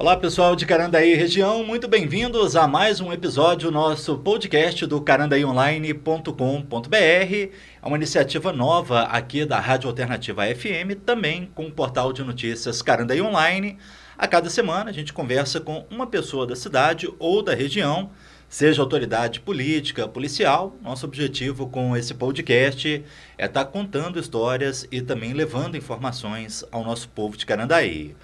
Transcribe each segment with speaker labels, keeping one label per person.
Speaker 1: Olá pessoal de Carandaí região, muito bem-vindos a mais um episódio do nosso podcast do carandaionline.com.br. É uma iniciativa nova aqui da Rádio Alternativa FM, também com o portal de notícias Carandaí Online. A cada semana a gente conversa com uma pessoa da cidade ou da região, seja autoridade política, policial. Nosso objetivo com esse podcast é estar contando histórias e também levando informações ao nosso povo de Carandaí.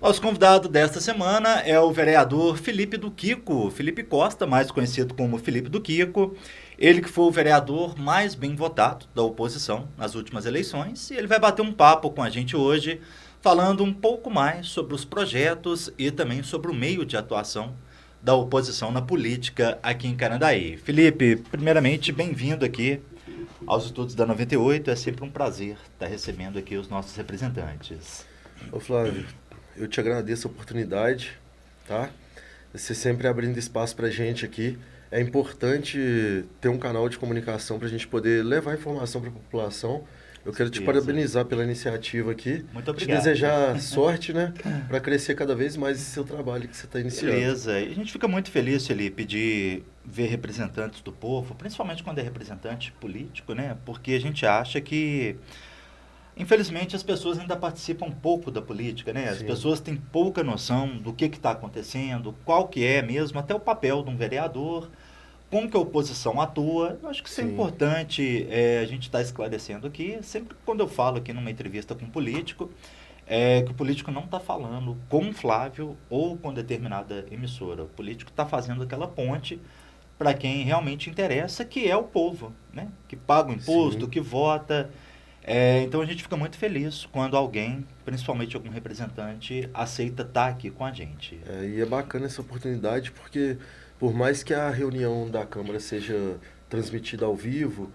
Speaker 1: Nosso convidado desta semana é o vereador Felipe do Kiko, Felipe Costa, mais conhecido como Felipe do Kiko. Ele que foi o vereador mais bem votado da oposição nas últimas eleições. E ele vai bater um papo com a gente hoje, falando um pouco mais sobre os projetos e também sobre o meio de atuação da oposição na política aqui em Carandaí. Felipe, primeiramente, bem-vindo aqui aos estudos da 98. É sempre um prazer estar recebendo aqui os nossos representantes.
Speaker 2: Ô Flávio, eu te agradeço a oportunidade, tá? Você sempre abrindo espaço pra gente aqui. É importante ter um canal de comunicação para a gente poder levar informação para a população. Eu quero te parabenizar pela iniciativa aqui.
Speaker 1: Muito obrigado.
Speaker 2: Te desejar sorte, né? Para crescer cada vez mais esse seu trabalho que você está iniciando.
Speaker 1: Beleza. E a gente fica muito feliz, Felipe, de ver representantes do povo, principalmente quando é representante político, né? Porque a gente acha que, infelizmente, as pessoas ainda participam pouco da política, né? As
Speaker 2: Sim.
Speaker 1: pessoas têm pouca noção do que está acontecendo, qual que é mesmo, até o papel de um vereador, como que a oposição atua. Eu acho que isso é
Speaker 2: Sim.
Speaker 1: importante a gente estar esclarecendo aqui. Sempre quando eu falo aqui numa entrevista com um político, que o político não está falando com o Flávio ou com determinada emissora. O político está fazendo aquela ponte para quem realmente interessa, que é o povo, né? Que paga o imposto,
Speaker 2: Sim.
Speaker 1: que vota. Então a gente fica muito feliz quando alguém, principalmente algum representante, aceita estar aqui com a gente.
Speaker 2: E é bacana essa oportunidade porque, por mais que a reunião da Câmara seja transmitida ao vivo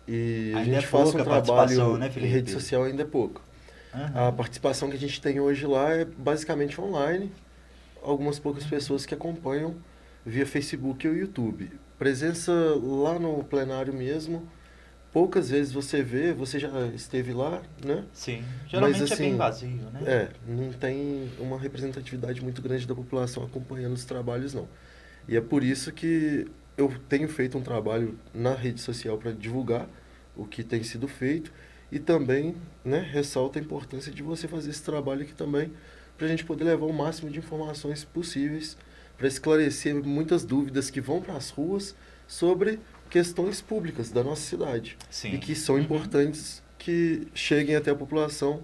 Speaker 2: e a
Speaker 1: Ainda
Speaker 2: gente
Speaker 1: é
Speaker 2: faça
Speaker 1: pouca
Speaker 2: um trabalho
Speaker 1: participação, né,
Speaker 2: em
Speaker 1: Felipe?
Speaker 2: rede social, ainda é pouco.
Speaker 1: Aham.
Speaker 2: A participação que a gente tem hoje lá é basicamente online. Algumas poucas pessoas que acompanham via Facebook ou YouTube. Presença lá no plenário mesmo, poucas vezes você vê, você já esteve lá, né?
Speaker 1: Sim, geralmente
Speaker 2: Mas,
Speaker 1: é bem
Speaker 2: assim,
Speaker 1: vazio, né?
Speaker 2: não tem uma representatividade muito grande da população acompanhando os trabalhos, não. E é por isso que eu tenho feito um trabalho na rede social para divulgar o que tem sido feito e também, né, ressalto a importância de você fazer esse trabalho aqui também para a gente poder levar o máximo de informações possíveis para esclarecer muitas dúvidas que vão para as ruas sobre questões públicas da nossa cidade.
Speaker 1: Sim.
Speaker 2: E que são importantes que cheguem até a população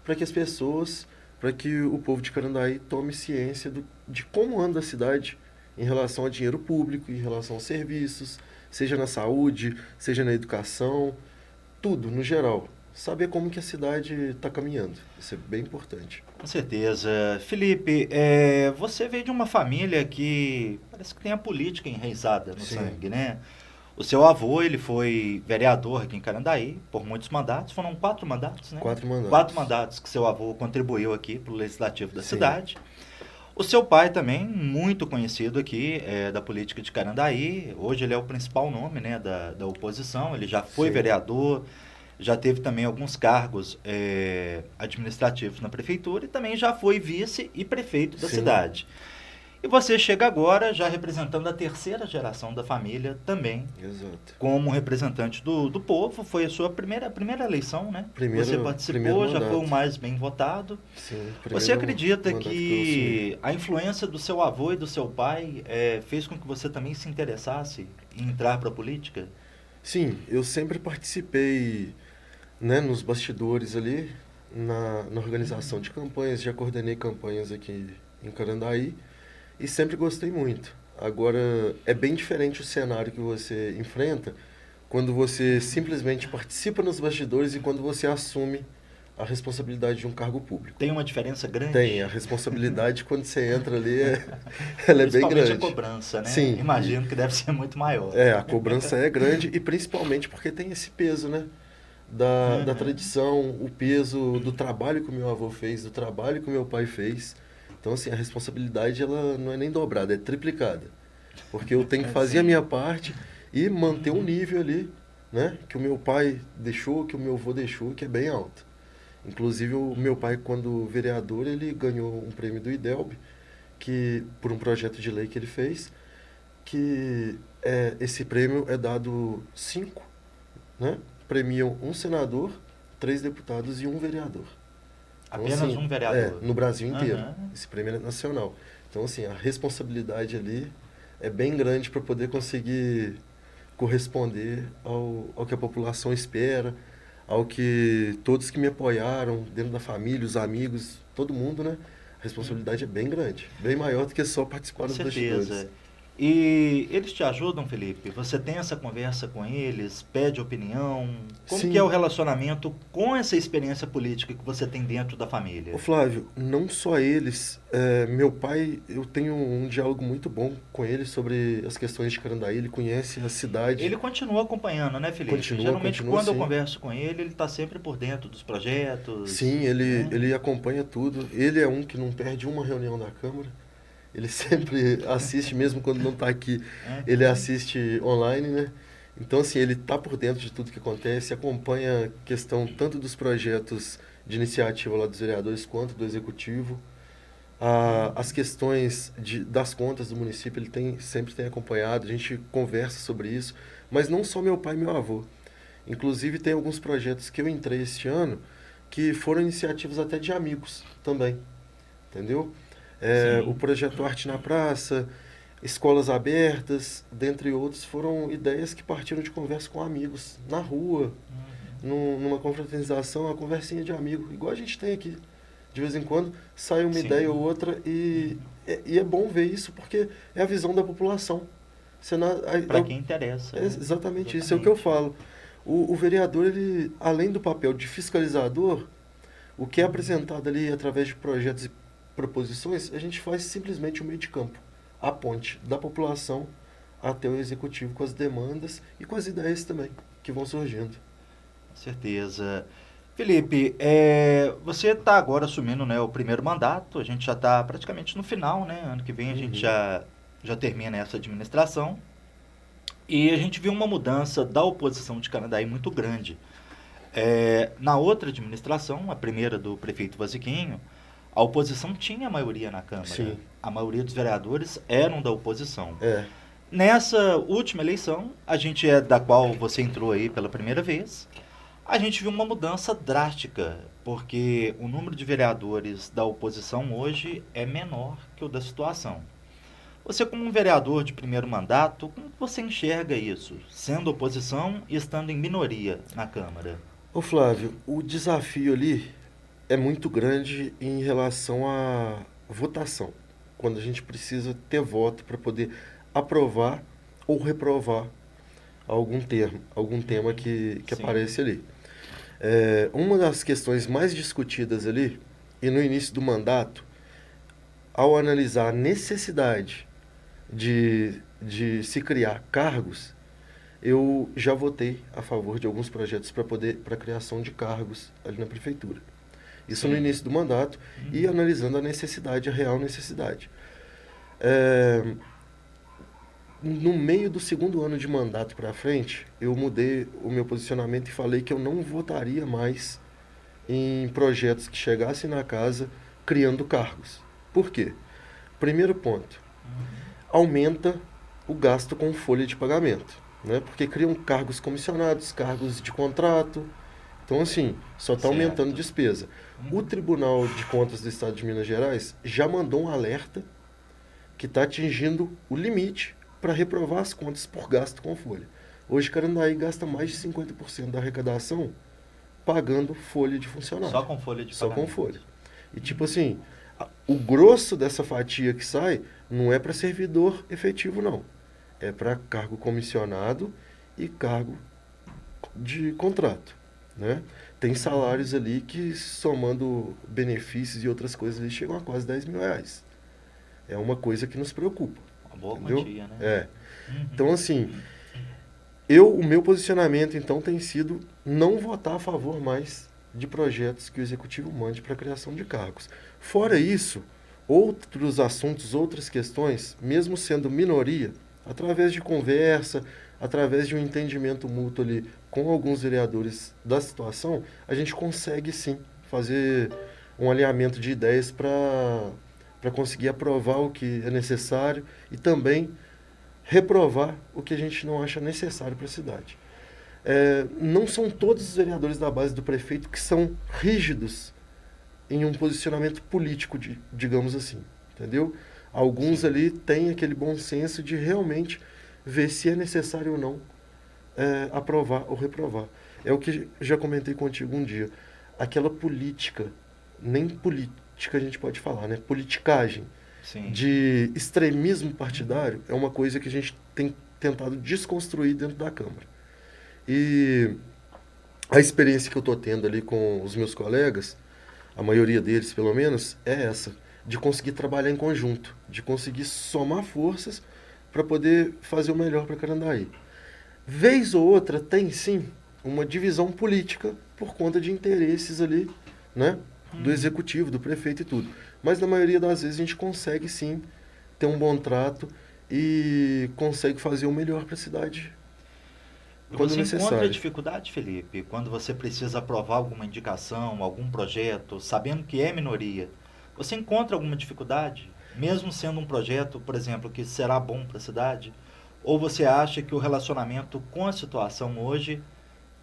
Speaker 2: para que as pessoas, para que o povo de Carandaí tome ciência de como anda a cidade em relação a dinheiro público, em relação aos serviços, seja na saúde, seja na educação, tudo no geral. Saber como que a cidade está caminhando. Isso é bem importante.
Speaker 1: Com certeza. Felipe, você veio de uma família que parece que tem a política enraizada no
Speaker 2: Sim.
Speaker 1: sangue, né? O seu avô, ele foi vereador aqui em Carandaí por muitos mandatos. Foram 4 mandatos, né?
Speaker 2: 4 mandatos.
Speaker 1: 4 mandatos que seu avô contribuiu aqui para o Legislativo da
Speaker 2: Sim.
Speaker 1: cidade. O seu pai também, muito conhecido aqui da política de Carandaí. Hoje ele é o principal nome, né, da oposição. Ele já foi
Speaker 2: Sim.
Speaker 1: vereador, já teve também alguns cargos administrativos na prefeitura e também já foi vice e prefeito da
Speaker 2: Sim.
Speaker 1: cidade. E você chega agora já representando a terceira geração da família também,
Speaker 2: Exato.
Speaker 1: como representante do povo. Foi a sua primeira eleição, né? Você participou,
Speaker 2: primeiro
Speaker 1: já foi o
Speaker 2: mandato.
Speaker 1: mais bem votado.
Speaker 2: Sim,
Speaker 1: Você
Speaker 2: primeiro
Speaker 1: acredita
Speaker 2: mandato eu
Speaker 1: que a influência do seu avô e do seu pai fez com que você também se interessasse em entrar para a política?
Speaker 2: Sim, eu sempre participei, né, nos bastidores ali, na organização de campanhas, já coordenei campanhas aqui em Carandaí e sempre gostei muito. Agora, é bem diferente o cenário que você enfrenta quando você simplesmente participa nos bastidores e quando você assume a responsabilidade de um cargo público.
Speaker 1: Tem uma diferença grande?
Speaker 2: Tem, a responsabilidade quando você entra ali, ela é bem
Speaker 1: Principalmente
Speaker 2: grande.
Speaker 1: a cobrança, né?
Speaker 2: Sim.
Speaker 1: Imagino que deve ser muito maior.
Speaker 2: A cobrança é grande e principalmente porque tem esse peso, né? Da tradição, o peso do trabalho que o meu avô fez, do trabalho que o meu pai fez. Então, assim, a responsabilidade ela não é nem dobrada, é triplicada. Porque eu tenho que fazer a minha parte e manter um nível ali, né? Que o meu pai deixou, que o meu avô deixou, que é bem alto. Inclusive, o meu pai, quando vereador, ele ganhou um prêmio do IDELB que por um projeto de lei que ele fez, que esse prêmio é dado 5, né? Premiam um senador, 3 deputados e um vereador. Então,
Speaker 1: Apenas
Speaker 2: assim,
Speaker 1: um vereador?
Speaker 2: No Brasil inteiro.
Speaker 1: Uhum.
Speaker 2: Esse prêmio é nacional. Então, assim, a responsabilidade ali é bem grande para poder conseguir corresponder ao que a população espera, ao que todos que me apoiaram, dentro da família, os amigos, todo mundo, né? A responsabilidade é bem grande, bem maior do que só participar
Speaker 1: Com
Speaker 2: dos
Speaker 1: certeza.
Speaker 2: bastidores.
Speaker 1: E eles te ajudam, Felipe? Você tem essa conversa com eles? Pede opinião? Como
Speaker 2: Sim.
Speaker 1: que é o relacionamento com essa experiência política que você tem dentro da família?
Speaker 2: Ô Flávio, não só eles, meu pai, eu tenho um diálogo muito bom com ele sobre as questões de Carandaí, ele conhece a cidade.
Speaker 1: Ele continua acompanhando, né, Felipe? Geralmente, quando eu converso com ele está sempre por dentro dos projetos.
Speaker 2: Sim, ele acompanha tudo. Ele é um que não perde uma reunião da Câmara. Ele sempre assiste, mesmo quando não está aqui, ele assiste online, né? Então, assim, ele está por dentro de tudo que acontece, acompanha a questão tanto dos projetos de iniciativa lá dos vereadores quanto do Executivo. As questões das contas do município ele sempre tem acompanhado, a gente conversa sobre isso, mas não só meu pai e meu avô. Inclusive, tem alguns projetos que eu entrei este ano que foram iniciativas até de amigos também, entendeu? O projeto Arte na Praça, escolas abertas, dentre outros, foram ideias que partiram de conversa com amigos, na rua, numa confraternização, uma conversinha de amigo, igual a gente tem aqui. De vez em quando sai uma ideia ou outra e é bom ver isso porque é a visão da população.
Speaker 1: Para quem interessa.
Speaker 2: Exatamente isso, é o que eu falo. O vereador, ele, além do papel de fiscalizador, o que é apresentado ali através de projetos e proposições, a gente faz simplesmente o meio de campo, a ponte da população até o executivo com as demandas e com as ideias também que vão surgindo.
Speaker 1: Com certeza. Felipe, você está agora assumindo, né, o primeiro mandato, a gente já está praticamente no final, né? Ano que vem a gente já termina essa administração. E a gente viu uma mudança da oposição de Carandaí muito grande. Na outra administração, a primeira do prefeito Vaziquinho, a oposição tinha maioria na Câmara.
Speaker 2: Sim.
Speaker 1: A maioria dos vereadores eram da oposição.
Speaker 2: É.
Speaker 1: Nessa última eleição, da qual você entrou aí pela primeira vez, a gente viu uma mudança drástica, porque o número de vereadores da oposição hoje é menor que o da situação. Você, como um vereador de primeiro mandato, como você enxerga isso, sendo oposição e estando em minoria na Câmara?
Speaker 2: Ô Flávio, o desafio ali é muito grande em relação à votação, quando a gente precisa ter voto para poder aprovar ou reprovar algum tema que aparece ali. Uma das questões mais discutidas ali, e no início do mandato, ao analisar a necessidade de se criar cargos, eu já votei a favor de alguns projetos para a criação de cargos ali na prefeitura. Isso no início do mandato e analisando a real necessidade. No meio do segundo ano de mandato para frente, eu mudei o meu posicionamento e falei que eu não votaria mais em projetos que chegassem na casa criando cargos. Por quê? Primeiro ponto, aumenta o gasto com folha de pagamento, né? Porque criam cargos comissionados, cargos de contrato. Então, assim, só está aumentando despesa. O Tribunal de Contas do Estado de Minas Gerais já mandou um alerta que está atingindo o limite para reprovar as contas por gasto com folha. Hoje, Carandaí gasta mais de 50% da arrecadação pagando folha de funcionário.
Speaker 1: Só com folha de
Speaker 2: Só
Speaker 1: pagamento.
Speaker 2: com folha. E tipo assim, o grosso dessa fatia que sai não é para servidor efetivo, não. É para cargo comissionado e cargo de contrato, né? Tem salários ali que, somando benefícios e outras coisas, ali, chegam a quase 10 mil reais. É uma coisa que nos preocupa.
Speaker 1: Uma boa
Speaker 2: entendeu?
Speaker 1: quantia, né?
Speaker 2: Então, assim, o meu posicionamento, então, tem sido não votar a favor mais de projetos que o Executivo mande para a criação de cargos. Fora isso, outros assuntos, outras questões, mesmo sendo minoria, através de conversa, através de um entendimento mútuo ali com alguns vereadores da situação, a gente consegue sim fazer um alinhamento de ideias para para conseguir aprovar o que é necessário e também reprovar o que a gente não acha necessário para a cidade. Não são todos os vereadores da base do prefeito que são rígidos em um posicionamento político, digamos assim, entendeu? Alguns ali têm aquele bom senso de realmente ver se é necessário ou não aprovar ou reprovar. É o que já comentei contigo um dia. Aquela política, nem política a gente pode falar, né? Politicagem. Sim. De extremismo partidário é uma coisa que a gente tem tentado desconstruir dentro da Câmara. E a experiência que eu estou tendo ali com os meus colegas, a maioria deles pelo menos, é essa, de conseguir trabalhar em conjunto, de conseguir somar forças para poder fazer o melhor para Carandaí. Vez ou outra tem sim uma divisão política por conta de interesses ali, né, do executivo, do prefeito e tudo. Mas na maioria das vezes a gente consegue sim ter um bom trato e consegue fazer o melhor para a cidade.
Speaker 1: Quando você encontra dificuldade, Felipe, quando você precisa aprovar alguma indicação, algum projeto, sabendo que é minoria, você encontra alguma dificuldade, mesmo sendo um projeto, por exemplo, que será bom para a cidade? Ou você acha que o relacionamento com a situação hoje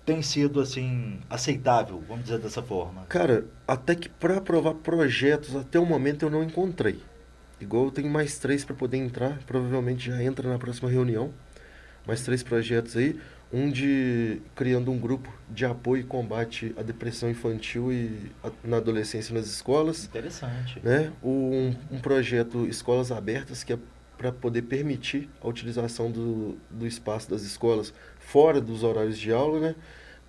Speaker 1: tem sido, assim, aceitável, vamos dizer dessa forma?
Speaker 2: Cara, até que para aprovar projetos, até o momento eu não encontrei. Igual eu tenho mais 3 para poder entrar, provavelmente já entra na próxima reunião. Mais 3 projetos aí. Um de criando um grupo de apoio e combate à depressão infantil na adolescência nas escolas.
Speaker 1: Interessante.
Speaker 2: Né? Um projeto Escolas Abertas, que é para poder permitir a utilização do espaço das escolas fora dos horários de aula, né?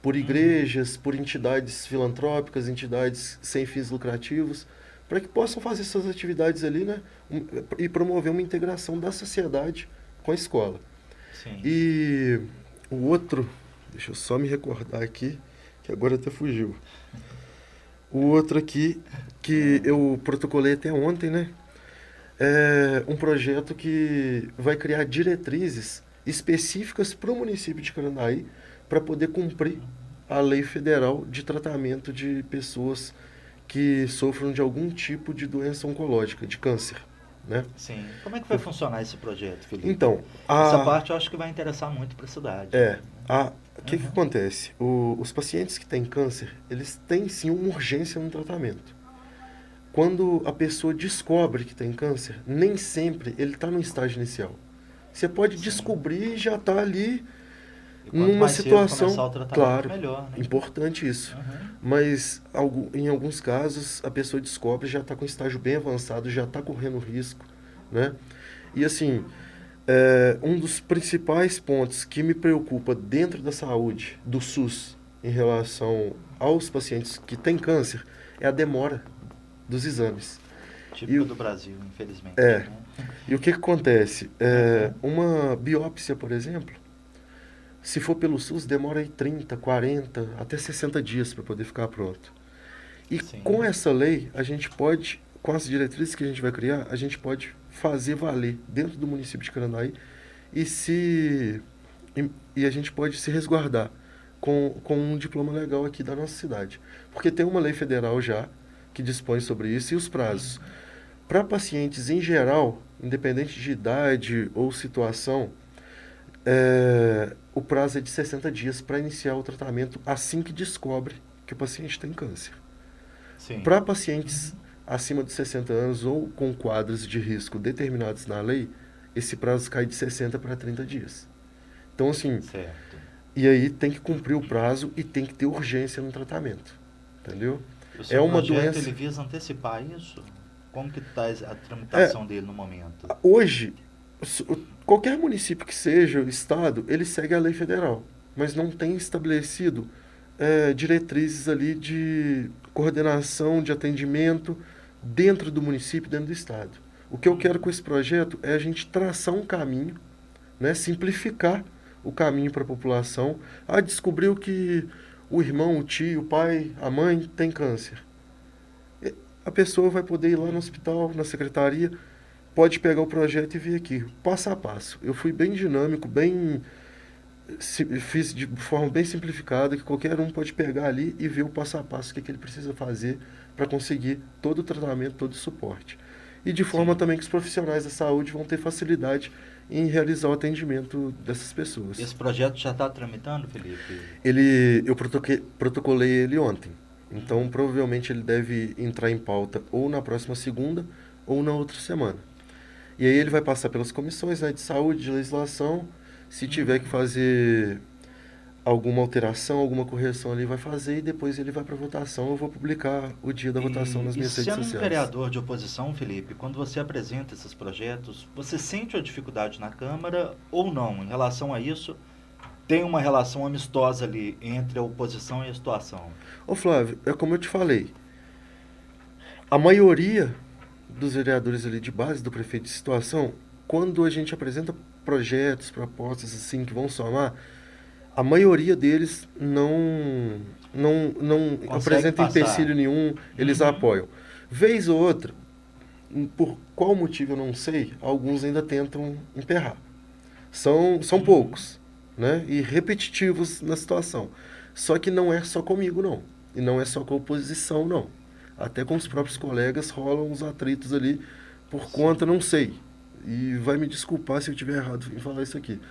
Speaker 2: Por igrejas, por entidades filantrópicas, entidades sem fins lucrativos, para que possam fazer suas atividades ali, né? E promover uma integração da sociedade com a escola.
Speaker 1: Sim.
Speaker 2: E o outro, deixa eu só me recordar aqui, que agora até fugiu. O outro aqui, que eu protocolei até ontem, né? É um projeto que vai criar diretrizes específicas para o município de Carandaí para poder cumprir a lei federal de tratamento de pessoas que sofram de algum tipo de doença oncológica, de câncer. Né?
Speaker 1: Sim. Como é que vai funcionar esse projeto, Felipe?
Speaker 2: Então,
Speaker 1: essa parte eu acho que vai interessar muito para a cidade.
Speaker 2: O que acontece? Os pacientes que têm câncer, eles têm sim uma urgência no tratamento. Quando a pessoa descobre que tem câncer, nem sempre ele está no estágio inicial. Você pode descobrir e já está ali numa situação,
Speaker 1: começar o tratamento,
Speaker 2: claro,
Speaker 1: melhor, né?
Speaker 2: Importante isso. Mas em alguns casos a pessoa descobre, já está com estágio bem avançado, já está correndo risco, né? E assim, um dos principais pontos que me preocupa dentro da saúde do SUS em relação aos pacientes que têm câncer é a demora dos exames.
Speaker 1: Típico do Brasil, infelizmente.
Speaker 2: Né? E o que acontece? Uma biópsia, por exemplo, se for pelo SUS, demora aí 30, 40, até 60 dias para poder ficar pronto. E com essa lei, a gente pode, com as diretrizes que a gente vai criar, a gente pode fazer valer dentro do município de Carandaí e a gente pode se resguardar com um diploma legal aqui da nossa cidade. Porque tem uma lei federal já que dispõe sobre isso e os prazos. Para pacientes em geral, independente de idade ou situação, o prazo é de 60 dias para iniciar o tratamento assim que descobre que o paciente tem câncer. Para pacientes acima de 60 anos ou com quadros de risco determinados na lei, esse prazo cai de 60 para 30 dias. Então, assim, e aí tem que cumprir o prazo e tem que ter urgência no tratamento, entendeu?
Speaker 1: O seu projeto, ele visa antecipar isso? Como que está a tramitação dele no momento?
Speaker 2: Hoje, qualquer município que seja, estado, ele segue a lei federal, mas não tem estabelecido diretrizes ali de coordenação, de atendimento dentro do município, dentro do estado. O que eu quero com esse projeto é a gente traçar um caminho, né, simplificar o caminho para a população. Descobriu que o irmão, o tio, o pai, a mãe tem câncer. A pessoa vai poder ir lá no hospital, na secretaria, pode pegar o projeto e vir aqui, passo a passo. Eu fui bem dinâmico, fiz de forma bem simplificada, que qualquer um pode pegar ali e ver o passo a passo que ele precisa fazer para conseguir todo o tratamento, todo o suporte. e de forma
Speaker 1: Sim.
Speaker 2: também que os profissionais da saúde vão ter facilidade em realizar o atendimento dessas pessoas.
Speaker 1: Esse projeto já está tramitando, Felipe?
Speaker 2: Eu protocolei ele ontem, então provavelmente ele deve entrar em pauta ou na próxima segunda ou na outra semana. E aí ele vai passar pelas comissões, né, de saúde, de legislação. Se tiver que fazer alguma alteração, alguma correção ali, vai fazer, e depois ele vai para votação. Eu vou publicar o dia da votação nas minhas redes
Speaker 1: Sendo um
Speaker 2: sociais.
Speaker 1: vereador de oposição, Felipe, quando você apresenta esses projetos, você sente a dificuldade na Câmara ou não? Em relação a isso, tem uma relação amistosa ali entre a oposição e a situação?
Speaker 2: Ô Flávio, é como eu te falei, a maioria dos vereadores ali de base, do prefeito de situação, quando a gente apresenta projetos, propostas assim que vão somar, a maioria deles não
Speaker 1: Consegue
Speaker 2: apresenta
Speaker 1: passar.
Speaker 2: empecilho nenhum, eles apoiam. Vez ou outra, por qual motivo eu não sei, alguns ainda tentam emperrar. São poucos, né? E repetitivos na situação. Só que não é só comigo, não. E não é só com a oposição, não. Até com os próprios colegas rolam uns atritos ali por conta, não sei. E vai me desculpar se eu estiver errado em falar isso aqui.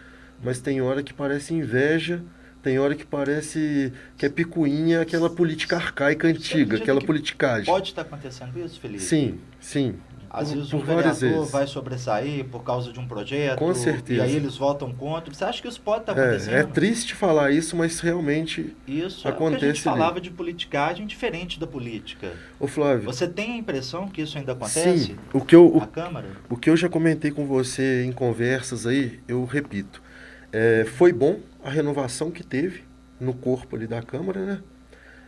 Speaker 2: Mas tem hora que parece inveja, tem hora que parece que é picuinha, aquela política arcaica antiga, aquela politicagem.
Speaker 1: Pode estar acontecendo isso, Felipe?
Speaker 2: Sim, sim.
Speaker 1: Às vezes
Speaker 2: por
Speaker 1: um
Speaker 2: várias
Speaker 1: vereador
Speaker 2: vezes.
Speaker 1: vai sobressair por causa de um projeto.
Speaker 2: Com certeza.
Speaker 1: E aí eles votam contra. Você acha que isso pode estar acontecendo?
Speaker 2: É triste falar isso, mas realmente
Speaker 1: Isso
Speaker 2: acontece
Speaker 1: é o que a gente
Speaker 2: ali.
Speaker 1: falava de politicagem diferente da política.
Speaker 2: Ô Flávio,
Speaker 1: Você tem a impressão que isso ainda acontece
Speaker 2: sim,
Speaker 1: na Câmara?
Speaker 2: o que eu já comentei com você em conversas aí, eu repito. Foi bom a renovação que teve no corpo ali da Câmara, né?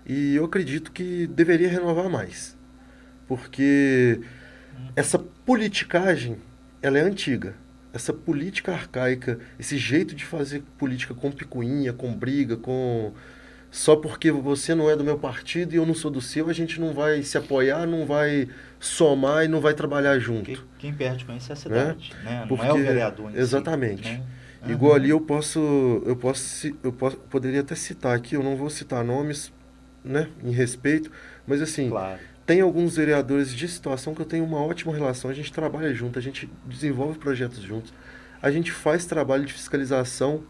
Speaker 2: E eu acredito que deveria renovar mais. Porque essa politicagem, ela é antiga. Essa política arcaica, esse jeito de fazer política com picuinha, com briga, com... Só porque você não é do meu partido e eu não sou do seu, a gente não vai se apoiar, não vai somar e não vai trabalhar junto.
Speaker 1: Quem perde com isso é a cidade, né? Não
Speaker 2: Porque,
Speaker 1: é o vereador em si.
Speaker 2: exatamente.
Speaker 1: Né?
Speaker 2: Igual ali poderia até citar aqui, eu não vou citar nomes, né, em respeito, mas assim,
Speaker 1: Claro.
Speaker 2: tem alguns vereadores de situação que eu tenho uma ótima relação, a gente trabalha junto, a gente desenvolve projetos juntos, a gente faz trabalho de fiscalização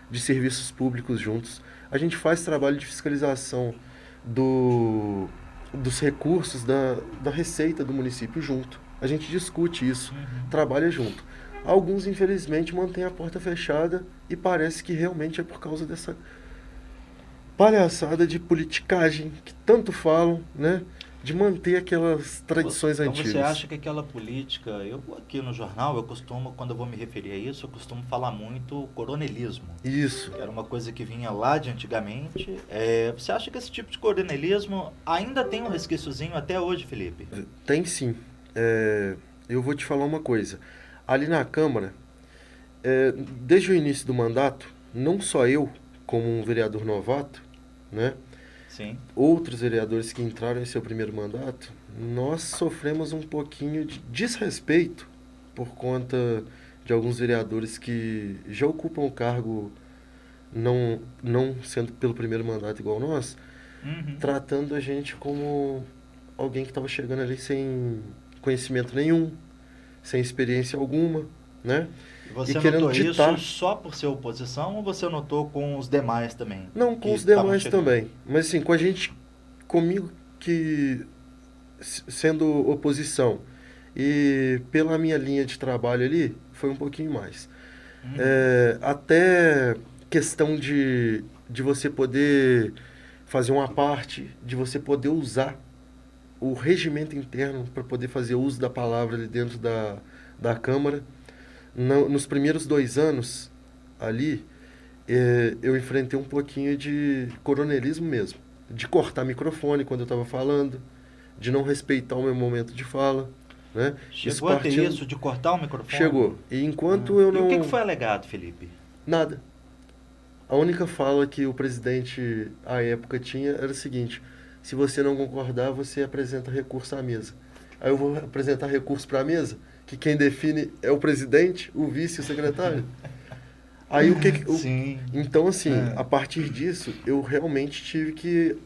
Speaker 2: de serviços públicos juntos, a gente faz trabalho de fiscalização dos recursos da receita do município junto. A gente discute isso, trabalha junto. Alguns, infelizmente, mantêm a porta fechada e parece que realmente é por causa dessa palhaçada de politicagem que tanto falam, né? De manter aquelas tradições
Speaker 1: Então
Speaker 2: antigas.
Speaker 1: você acha que aquela política... Eu aqui no jornal, eu costumo, quando eu vou me referir a isso, eu costumo falar muito coronelismo.
Speaker 2: Isso.
Speaker 1: Que era uma coisa que vinha lá de antigamente. Você acha que esse tipo de coronelismo ainda tem um resquíciozinho até hoje, Felipe?
Speaker 2: Tem sim. Eu vou te falar uma coisa. Ali na Câmara, desde o início do mandato, não só eu, como um vereador novato, né?
Speaker 1: Sim.
Speaker 2: Outros vereadores que entraram em seu primeiro mandato, nós sofremos um pouquinho de desrespeito por conta de alguns vereadores que já ocupam o cargo não sendo pelo primeiro mandato igual nós, tratando a gente como alguém que estava chegando ali sem conhecimento nenhum, sem experiência alguma, né?
Speaker 1: Você
Speaker 2: e querendo
Speaker 1: notou
Speaker 2: ditar...
Speaker 1: isso só por ser oposição ou você notou com os demais também?
Speaker 2: Não, com os demais também. Mas assim, com a gente, comigo que sendo oposição e pela minha linha de trabalho ali, foi um pouquinho mais. Até questão de você poder fazer uma parte, de você poder usar o regimento interno para poder fazer uso da palavra ali dentro da Câmara. Nos primeiros 2 anos ali, eu enfrentei um pouquinho de coronelismo mesmo. De cortar microfone quando eu estava falando, de não respeitar o meu momento de fala. Né?
Speaker 1: Chegou a ter isso de cortar o microfone?
Speaker 2: Chegou. E enquanto eu não...
Speaker 1: E o que foi alegado, Felipe?
Speaker 2: Nada. A única fala que o presidente, à época, tinha era o seguinte: se você não concordar, você apresenta recurso à mesa. Aí eu vou apresentar recurso para a mesa, que quem define é o presidente, o vice e o secretário. Aí o que...
Speaker 1: Sim.
Speaker 2: Então, assim, a partir disso, eu realmente tive que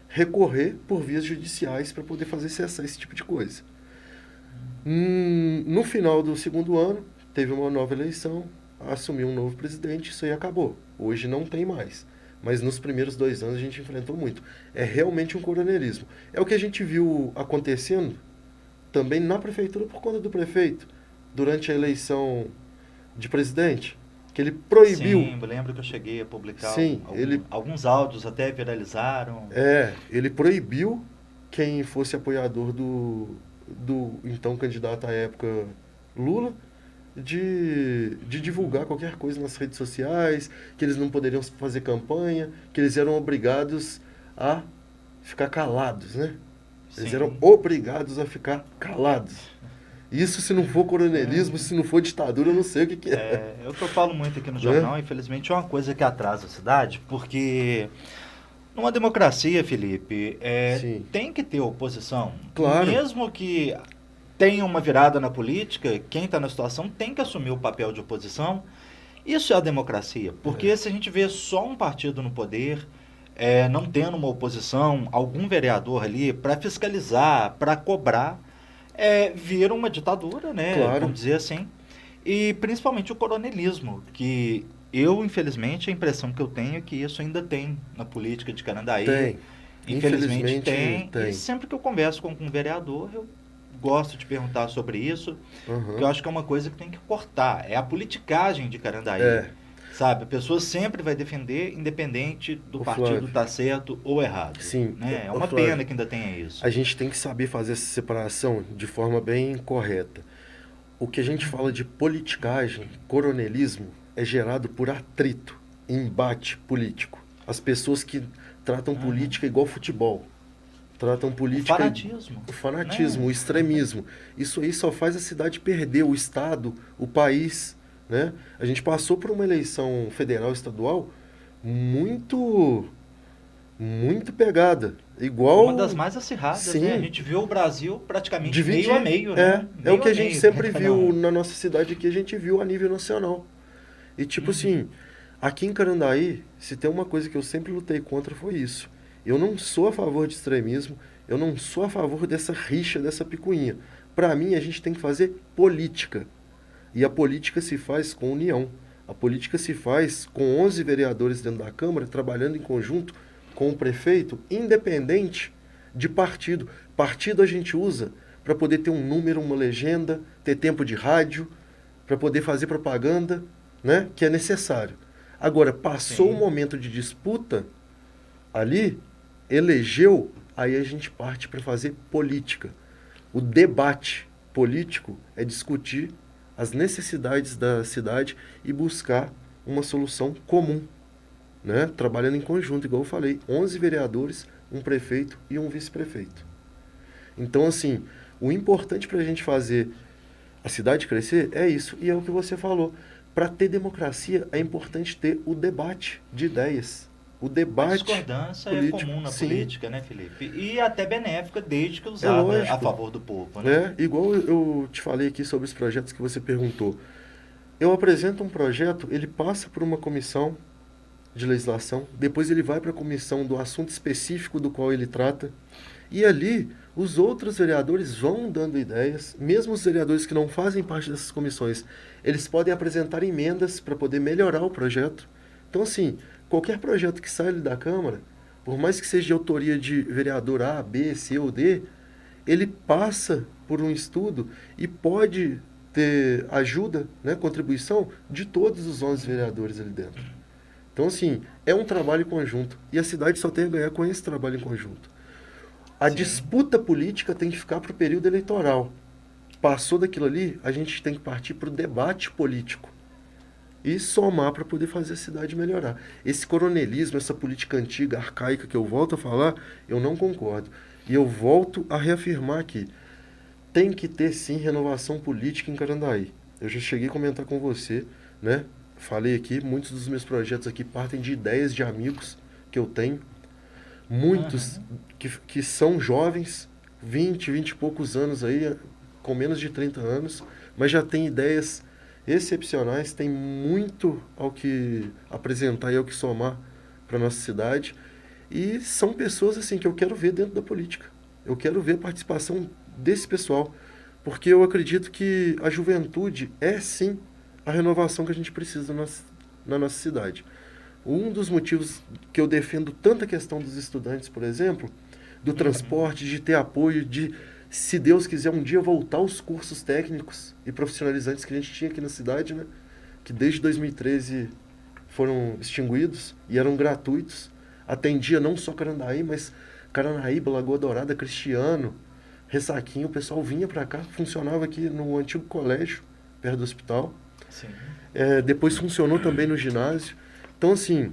Speaker 2: recorrer por vias judiciais para poder fazer cessar esse tipo de coisa. No final do segundo ano, teve uma nova eleição, assumiu um novo presidente, isso aí acabou. Hoje não tem mais. Mas nos primeiros 2 anos a gente enfrentou muito. É realmente um coronelismo. É o que a gente viu acontecendo também na prefeitura por conta do prefeito, durante a eleição de presidente, que ele proibiu.
Speaker 1: Sim, eu lembro que eu cheguei a publicar
Speaker 2: Sim,
Speaker 1: alguns áudios, até viralizaram.
Speaker 2: Ele proibiu quem fosse apoiador do então candidato à época Lula de divulgar qualquer coisa nas redes sociais, que eles não poderiam fazer campanha, que eles eram obrigados a ficar calados, né? Eles
Speaker 1: Sim.
Speaker 2: eram obrigados a ficar calados. Isso se não for coronelismo, se não for ditadura, eu não sei o que é.
Speaker 1: É o que eu falo muito aqui no jornal, infelizmente é uma coisa que atrasa a cidade, porque numa democracia, Felipe,
Speaker 2: Sim.
Speaker 1: tem que ter oposição.
Speaker 2: Claro.
Speaker 1: Mesmo que tenha uma virada na política, quem está na situação tem que assumir o papel de oposição. Isso é a democracia, porque se a gente vê só um partido no poder, não tendo uma oposição, algum vereador ali para fiscalizar, para cobrar, vira uma ditadura, né?
Speaker 2: Claro.
Speaker 1: Vamos dizer assim. E principalmente o coronelismo, que eu, infelizmente, a impressão que eu tenho é que isso ainda tem na política de Carandaí.
Speaker 2: Tem.
Speaker 1: Infelizmente
Speaker 2: Infelizmente, tem.
Speaker 1: E sempre que eu converso com um vereador, eu gosto de perguntar sobre isso, porque eu acho que é uma coisa que tem que cortar. É a politicagem de Carandaí. Sabe? A pessoa sempre vai defender, independente do partido estar certo ou errado.
Speaker 2: Sim.
Speaker 1: Né? É uma pena que ainda tenha isso.
Speaker 2: A gente tem que saber fazer essa separação de forma bem correta. O que a gente fala de politicagem, coronelismo, é gerado por atrito, embate político. As pessoas que tratam política igual futebol. Tratam política...
Speaker 1: O
Speaker 2: fanatismo, o extremismo. Isso aí só faz a cidade perder, o Estado, o país... Né? A gente passou por uma eleição federal e estadual muito pegada. Igual...
Speaker 1: Uma das mais acirradas,
Speaker 2: Sim.
Speaker 1: né? A gente viu o Brasil praticamente
Speaker 2: dividir,
Speaker 1: meio a meio, né?
Speaker 2: É o que a gente sempre viu na nossa cidade aqui, a gente viu a nível nacional. E tipo assim, aqui em Carandaí, se tem uma coisa que eu sempre lutei contra foi isso. Eu não sou a favor de extremismo, eu não sou a favor dessa rixa, dessa picuinha. Para mim, a gente tem que fazer política. E a política se faz com união. A política se faz com 11 vereadores dentro da Câmara, trabalhando em conjunto com o prefeito, independente de partido. Partido a gente usa para poder ter um número, uma legenda, ter tempo de rádio, para poder fazer propaganda, né, que é necessário. Agora, passou o momento de disputa ali, elegeu, aí a gente parte para fazer política. O debate político é discutir as necessidades da cidade e buscar uma solução comum, né? Trabalhando em conjunto, igual eu falei, 11 vereadores, um prefeito e um vice-prefeito. Então, assim, o importante para a gente fazer a cidade crescer é isso, e é o que você falou. Para ter democracia, é importante ter o debate de ideias. O debate.
Speaker 1: A discordância político, é comum na política, né, Felipe? E até benéfica, desde que usada a favor do povo. Né?
Speaker 2: Igual eu te falei aqui sobre os projetos que você perguntou. Eu apresento um projeto, ele passa por uma comissão de legislação, depois ele vai para a comissão do assunto específico do qual ele trata, e ali os outros vereadores vão dando ideias, mesmo os vereadores que não fazem parte dessas comissões, eles podem apresentar emendas para poder melhorar o projeto. Então, assim, qualquer projeto que saia da Câmara, por mais que seja de autoria de vereador A, B, C ou D, ele passa por um estudo e pode ter ajuda, né, contribuição de todos os 11 vereadores ali dentro. Então, assim, é um trabalho conjunto. E a cidade só tem a ganhar com esse trabalho em conjunto. A disputa política tem que ficar para o período eleitoral. Passou daquilo ali, a gente tem que partir para o debate político. E somar para poder fazer a cidade melhorar. Esse coronelismo, essa política antiga, arcaica, que eu volto a falar, eu não concordo. E eu volto a reafirmar aqui. Tem que ter, sim, renovação política em Carandaí. Eu já cheguei a comentar com você, né? Falei aqui, muitos dos meus projetos aqui partem de ideias de amigos que eu tenho. Muitos que são jovens, 20 e poucos anos aí, com menos de 30 anos, mas já têm ideias excepcionais, tem muito ao que apresentar e ao que somar para nossa cidade. E são pessoas assim que eu quero ver dentro da política. Eu quero ver a participação desse pessoal. Porque eu acredito que a juventude é, sim, a renovação que a gente precisa na nossa cidade. Um dos motivos que eu defendo tanto a questão dos estudantes, por exemplo, do transporte, de ter apoio, de, se Deus quiser, um dia voltar aos cursos técnicos e profissionalizantes que a gente tinha aqui na cidade, né? Que desde 2013 foram extinguidos e eram gratuitos. Atendia não só Carandaí, mas Caranaíba, Lagoa Dourada, Cristiano, Ressaquinho. O pessoal vinha para cá, funcionava aqui no antigo colégio, perto do hospital.
Speaker 1: Sim.
Speaker 2: Depois funcionou também no ginásio. Então, assim,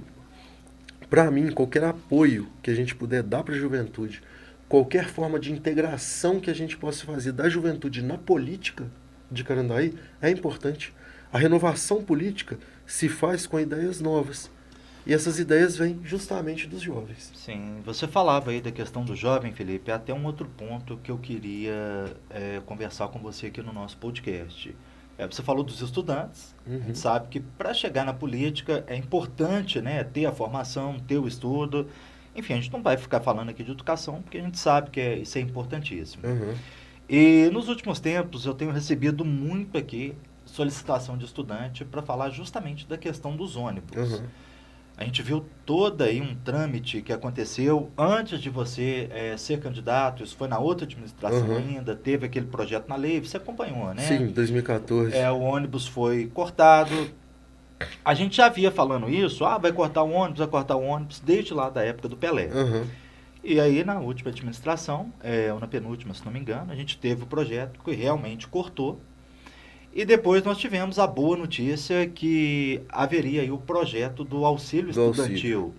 Speaker 2: para mim, qualquer apoio que a gente puder dar para a juventude, qualquer forma de integração que a gente possa fazer da juventude na política de Carandaí é importante. A renovação política se faz com ideias novas. E essas ideias vêm justamente dos jovens.
Speaker 1: Sim, você falava aí da questão do jovem, Felipe, é até um outro ponto que eu queria conversar com você aqui no nosso podcast. Você falou dos estudantes, a gente sabe que para chegar na política é importante, né, ter a formação, ter o estudo. Enfim, a gente não vai ficar falando aqui de educação, porque a gente sabe que isso é importantíssimo. E nos últimos tempos eu tenho recebido muito aqui solicitação de estudante para falar justamente da questão dos ônibus. A gente viu todo aí um trâmite que aconteceu antes de você ser candidato, isso foi na outra administração ainda, teve aquele projeto na lei, você acompanhou, né?
Speaker 2: Sim, 2014.
Speaker 1: O ônibus foi cortado. A gente já via falando isso, vai cortar o ônibus, desde lá da época do Pelé. E aí, na última administração, ou na penúltima, se não me engano, a gente teve o projeto que realmente cortou. E depois nós tivemos a boa notícia que haveria aí o projeto do auxílio estudantil.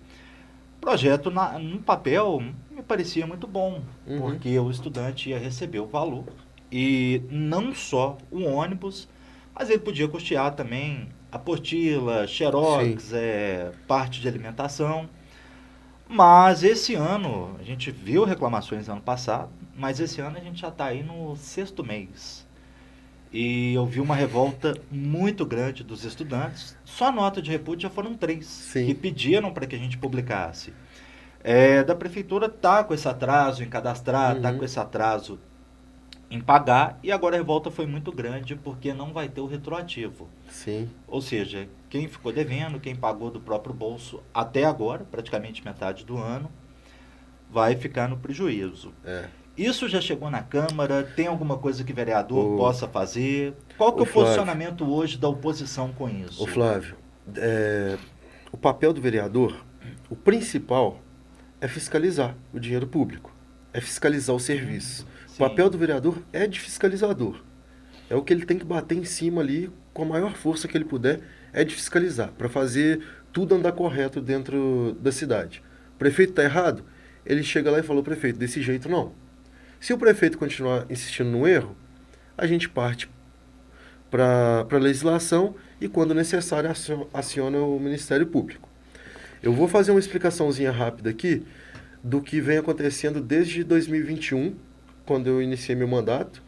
Speaker 1: Projeto, no papel, me parecia muito bom, porque o estudante ia receber o valor. E não só o ônibus, mas ele podia custear também apostila, xerox, parte de alimentação. Mas esse ano, a gente viu reclamações ano passado, mas esse ano a gente já está aí no 6º mês. E eu vi uma revolta muito grande dos estudantes. Só a nota de repúdio já foram 3 que pediram para que a gente publicasse. Da prefeitura está com esse atraso em cadastrar, está com esse atraso em pagar, e agora a revolta foi muito grande porque não vai ter o retroativo. Ou seja, quem ficou devendo, quem pagou do próprio bolso até agora, praticamente metade do ano, vai ficar no prejuízo. Isso já chegou na Câmara? Tem alguma coisa que o vereador possa fazer? Qual que é o posicionamento hoje da oposição com isso?
Speaker 2: Ô Flávio, o papel do vereador, o principal é fiscalizar o dinheiro público, é fiscalizar o serviço. O papel do vereador é de fiscalizador. É o que ele tem que bater em cima ali com a maior força que ele puder, é de fiscalizar, para fazer tudo andar correto dentro da cidade. O prefeito está errado? Ele chega lá e fala, prefeito, desse jeito não. Se o prefeito continuar insistindo no erro, a gente parte para a legislação e, quando necessário, aciona o Ministério Público. Eu vou fazer uma explicaçãozinha rápida aqui do que vem acontecendo desde 2021, quando eu iniciei meu mandato,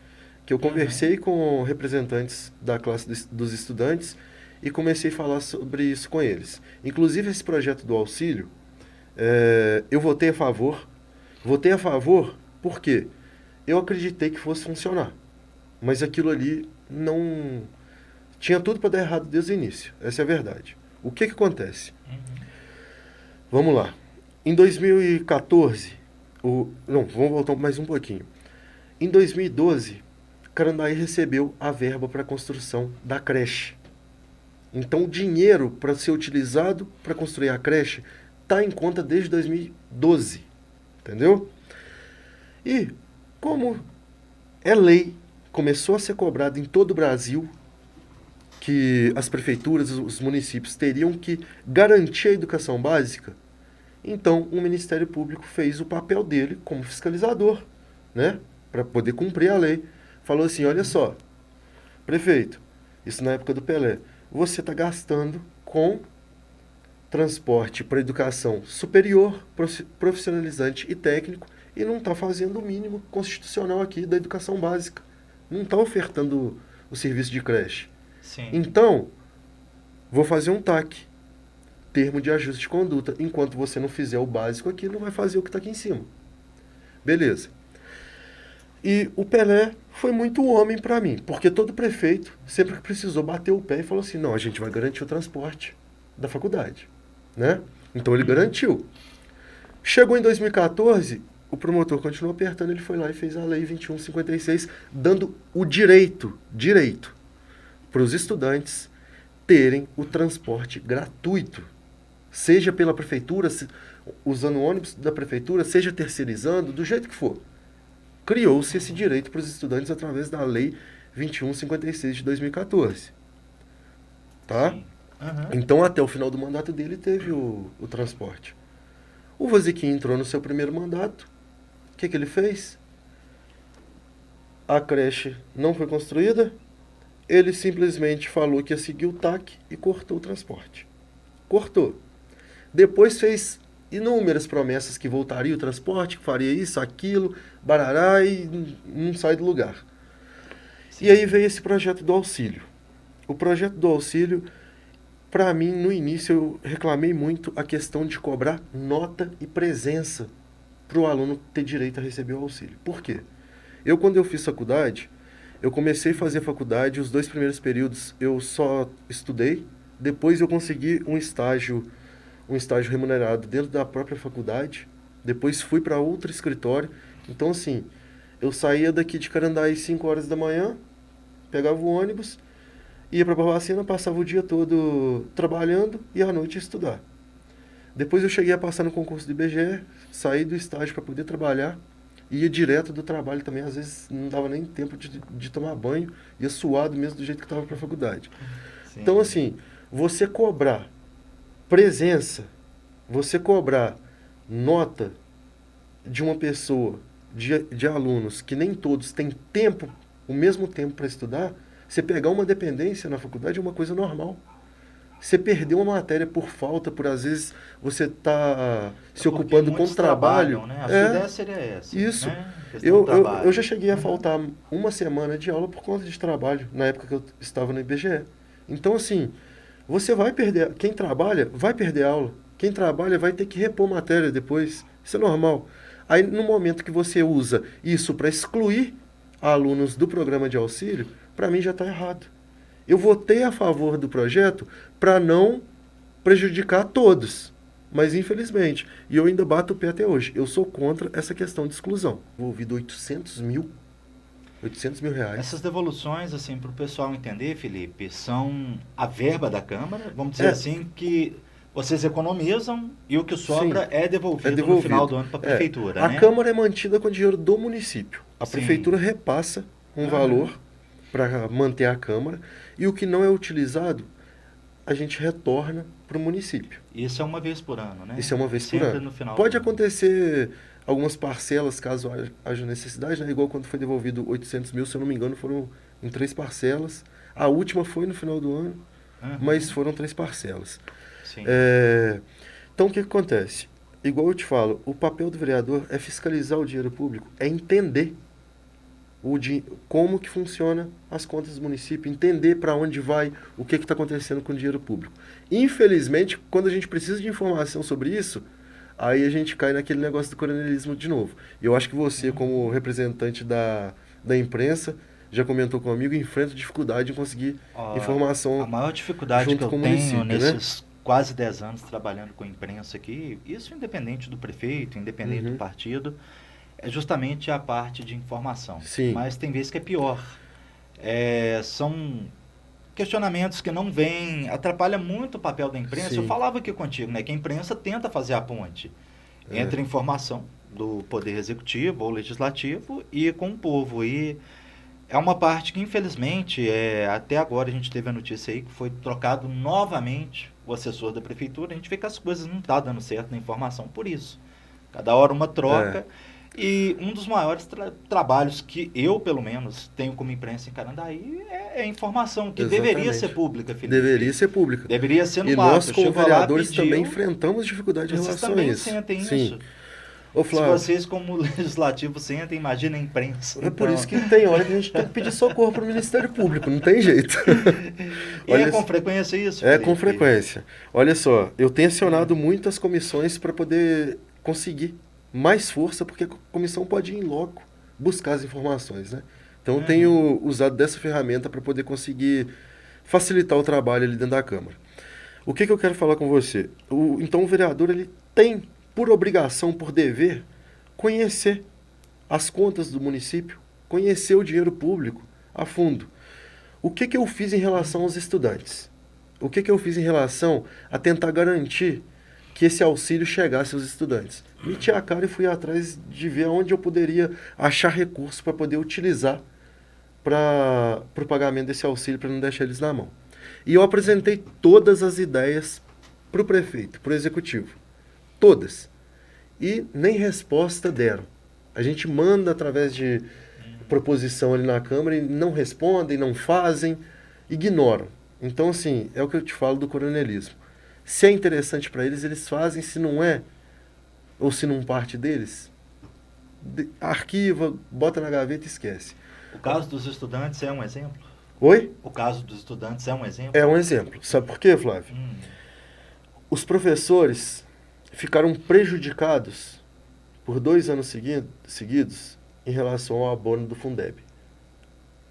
Speaker 2: que eu conversei com representantes da classe dos estudantes e comecei a falar sobre isso com eles. Inclusive, esse projeto do auxílio, eu votei a favor. Votei a favor por quê? Eu acreditei que fosse funcionar, mas aquilo ali não... Tinha tudo para dar errado desde o início, essa é a verdade. O que acontece? Vamos lá. Em 2014, vamos voltar mais um pouquinho. Em 2012, Carandaí recebeu a verba para a construção da creche. Então, o dinheiro para ser utilizado para construir a creche está em conta desde 2012, entendeu? E como é lei, começou a ser cobrado em todo o Brasil que as prefeituras, os municípios teriam que garantir a educação básica, então o Ministério Público fez o papel dele como fiscalizador, né, para poder cumprir a lei. Falou assim, olha só, prefeito, isso na época do Pelé, você está gastando com transporte para educação superior, profissionalizante e técnico, e não está fazendo o mínimo constitucional aqui da educação básica. Não está ofertando o serviço de creche. Então, vou fazer um TAC, termo de ajuste de conduta. Enquanto você não fizer o básico aqui, não vai fazer o que está aqui em cima. Beleza. E o Pelé foi muito homem para mim, porque todo prefeito, sempre que precisou, bateu o pé e falou assim, não, a gente vai garantir o transporte da faculdade, né? Então ele garantiu. Chegou em 2014, o promotor continuou apertando, ele foi lá e fez a Lei 2156, dando o direito para os estudantes terem o transporte gratuito, seja pela prefeitura, usando o ônibus da prefeitura, seja terceirizando, do jeito que for. Criou-se esse direito para os estudantes através da Lei 2156 de 2014. Tá?
Speaker 1: Sim.
Speaker 2: Então, até o final do mandato dele, teve o transporte. O Voziquim entrou no seu primeiro mandato. O que ele fez? A creche não foi construída. Ele simplesmente falou que ia seguir o TAC e cortou o transporte. Cortou. Depois fez inúmeras promessas que voltaria o transporte, que faria isso, aquilo, barará, e não sai do lugar. Sim. E aí veio esse projeto do auxílio. O projeto do auxílio, para mim, no início, eu reclamei muito a questão de cobrar nota e presença para o aluno ter direito a receber o auxílio. Por quê? Quando eu fiz faculdade, eu comecei a fazer faculdade, os 2 primeiros períodos eu só estudei, depois eu consegui um estágio remunerado dentro da própria faculdade, depois fui para outro escritório. Então, assim, eu saía daqui de Carandaí às 5 horas da manhã, pegava o ônibus, ia para Barbacena, passava o dia todo trabalhando e à noite ia estudar. Depois eu cheguei a passar no concurso do IBGE, saí do estágio para poder trabalhar, ia direto do trabalho também, às vezes não dava nem tempo de tomar banho, ia suado mesmo do jeito que estava para a faculdade. Sim. Então, assim, você cobrar presença, você cobrar nota de uma pessoa, de alunos, que nem todos têm tempo, o mesmo tempo para estudar, você pegar uma dependência na faculdade é uma coisa normal. Você perdeu uma matéria por falta, por às vezes você está se ocupando com o trabalho.
Speaker 1: Né? A sua ideia seria essa.
Speaker 2: Isso.
Speaker 1: Né?
Speaker 2: Eu já cheguei a faltar uma semana de aula por conta de trabalho, na época que eu estava no IBGE. Então, assim, você vai perder. Quem trabalha vai perder aula. Quem trabalha vai ter que repor matéria depois. Isso é normal. Aí, no momento que você usa isso para excluir alunos do programa de auxílio, para mim já está errado. Eu votei a favor do projeto para não prejudicar todos. Mas, infelizmente, e eu ainda bato o pé até hoje, eu sou contra essa questão de exclusão. Envolvido 800 mil reais.
Speaker 1: Essas devoluções, assim, para o pessoal entender, Felipe, são a verba da Câmara, vamos dizer assim, que vocês economizam e o que sobra é devolvido no final do ano para a Prefeitura.
Speaker 2: A Câmara é mantida com dinheiro do município. A Prefeitura repassa um valor para manter a Câmara, e o que não é utilizado, a gente retorna para o município.
Speaker 1: Isso é uma vez por ano, né?
Speaker 2: Isso é uma vez
Speaker 1: Sempre
Speaker 2: por ano.
Speaker 1: No final
Speaker 2: Pode acontecer algumas parcelas, caso haja necessidade, né? Igual quando foi devolvido 800 mil, se eu não me engano, foram em 3 parcelas. A última foi no final do ano, mas foram 3 parcelas.
Speaker 1: Sim.
Speaker 2: Então, o que acontece? Igual eu te falo, o papel do vereador é fiscalizar o dinheiro público, é entender como que funciona as contas do município, entender para onde vai, o que está acontecendo com o dinheiro público. Infelizmente, quando a gente precisa de informação sobre isso, aí a gente cai naquele negócio do coronelismo de novo. Eu acho que você, como representante da imprensa, já comentou comigo, enfrenta dificuldade em conseguir informação.
Speaker 1: A maior dificuldade que eu tenho nesses quase 10 anos trabalhando com imprensa aqui, isso independente do prefeito, independente do partido, é justamente a parte de informação.
Speaker 2: Sim.
Speaker 1: Mas tem vezes que é pior. São questionamentos que não vêm, atrapalha muito o papel da imprensa.
Speaker 2: Sim.
Speaker 1: Eu falava aqui contigo, né, que a imprensa tenta fazer a ponte entre a informação do Poder Executivo ou Legislativo e com o povo. E é uma parte que, infelizmente, até agora a gente teve a notícia aí que foi trocado novamente o assessor da Prefeitura. A gente vê que as coisas não estão dando certo na informação por isso. Cada hora uma troca. E um dos maiores trabalhos que eu, pelo menos, tenho como imprensa em Carandaí é a informação, que deveria ser pública, Felipe.
Speaker 2: Deveria ser pública.
Speaker 1: Deveria ser no
Speaker 2: E
Speaker 1: ato.
Speaker 2: nós, como vereadores,
Speaker 1: pediu,
Speaker 2: também enfrentamos dificuldade em relação a isso.
Speaker 1: Vocês também sentem
Speaker 2: Sim.
Speaker 1: isso.
Speaker 2: Ô, Flávio,
Speaker 1: se vocês, como legislativo, sentem, imagina a imprensa.
Speaker 2: É por isso que tem hora que a gente tem que pedir socorro para o Ministério Público, não tem jeito.
Speaker 1: E é com frequência isso,
Speaker 2: Felipe? É com frequência. Olha só, eu tenho acionado muitas comissões para poder conseguir mais força, porque a comissão pode ir em loco buscar as informações, né? Então, eu tenho usado dessa ferramenta para poder conseguir facilitar o trabalho ali dentro da Câmara. O que eu quero falar com você? Então, o vereador ele tem, por obrigação, por dever, conhecer as contas do município, conhecer o dinheiro público a fundo. O que eu fiz em relação aos estudantes? O que eu fiz em relação a tentar garantir que esse auxílio chegasse aos estudantes? Meti a cara e fui atrás de ver onde eu poderia achar recurso para poder utilizar para o pagamento desse auxílio, para não deixar eles na mão. E eu apresentei todas as ideias para o prefeito, para o executivo. Todas. E nem resposta deram. A gente manda através de proposição ali na Câmara e não respondem, não fazem, ignoram. Então, assim, é o que eu te falo do coronelismo. Se é interessante para eles, eles fazem. Se não é, ou se não parte deles, arquiva, bota na gaveta e esquece.
Speaker 1: O caso dos estudantes é um exemplo?
Speaker 2: Oi?
Speaker 1: O caso dos estudantes é um exemplo?
Speaker 2: É um exemplo. Sabe por quê, Flávio? Os professores ficaram prejudicados por 2 anos seguidos em relação ao abono do Fundeb.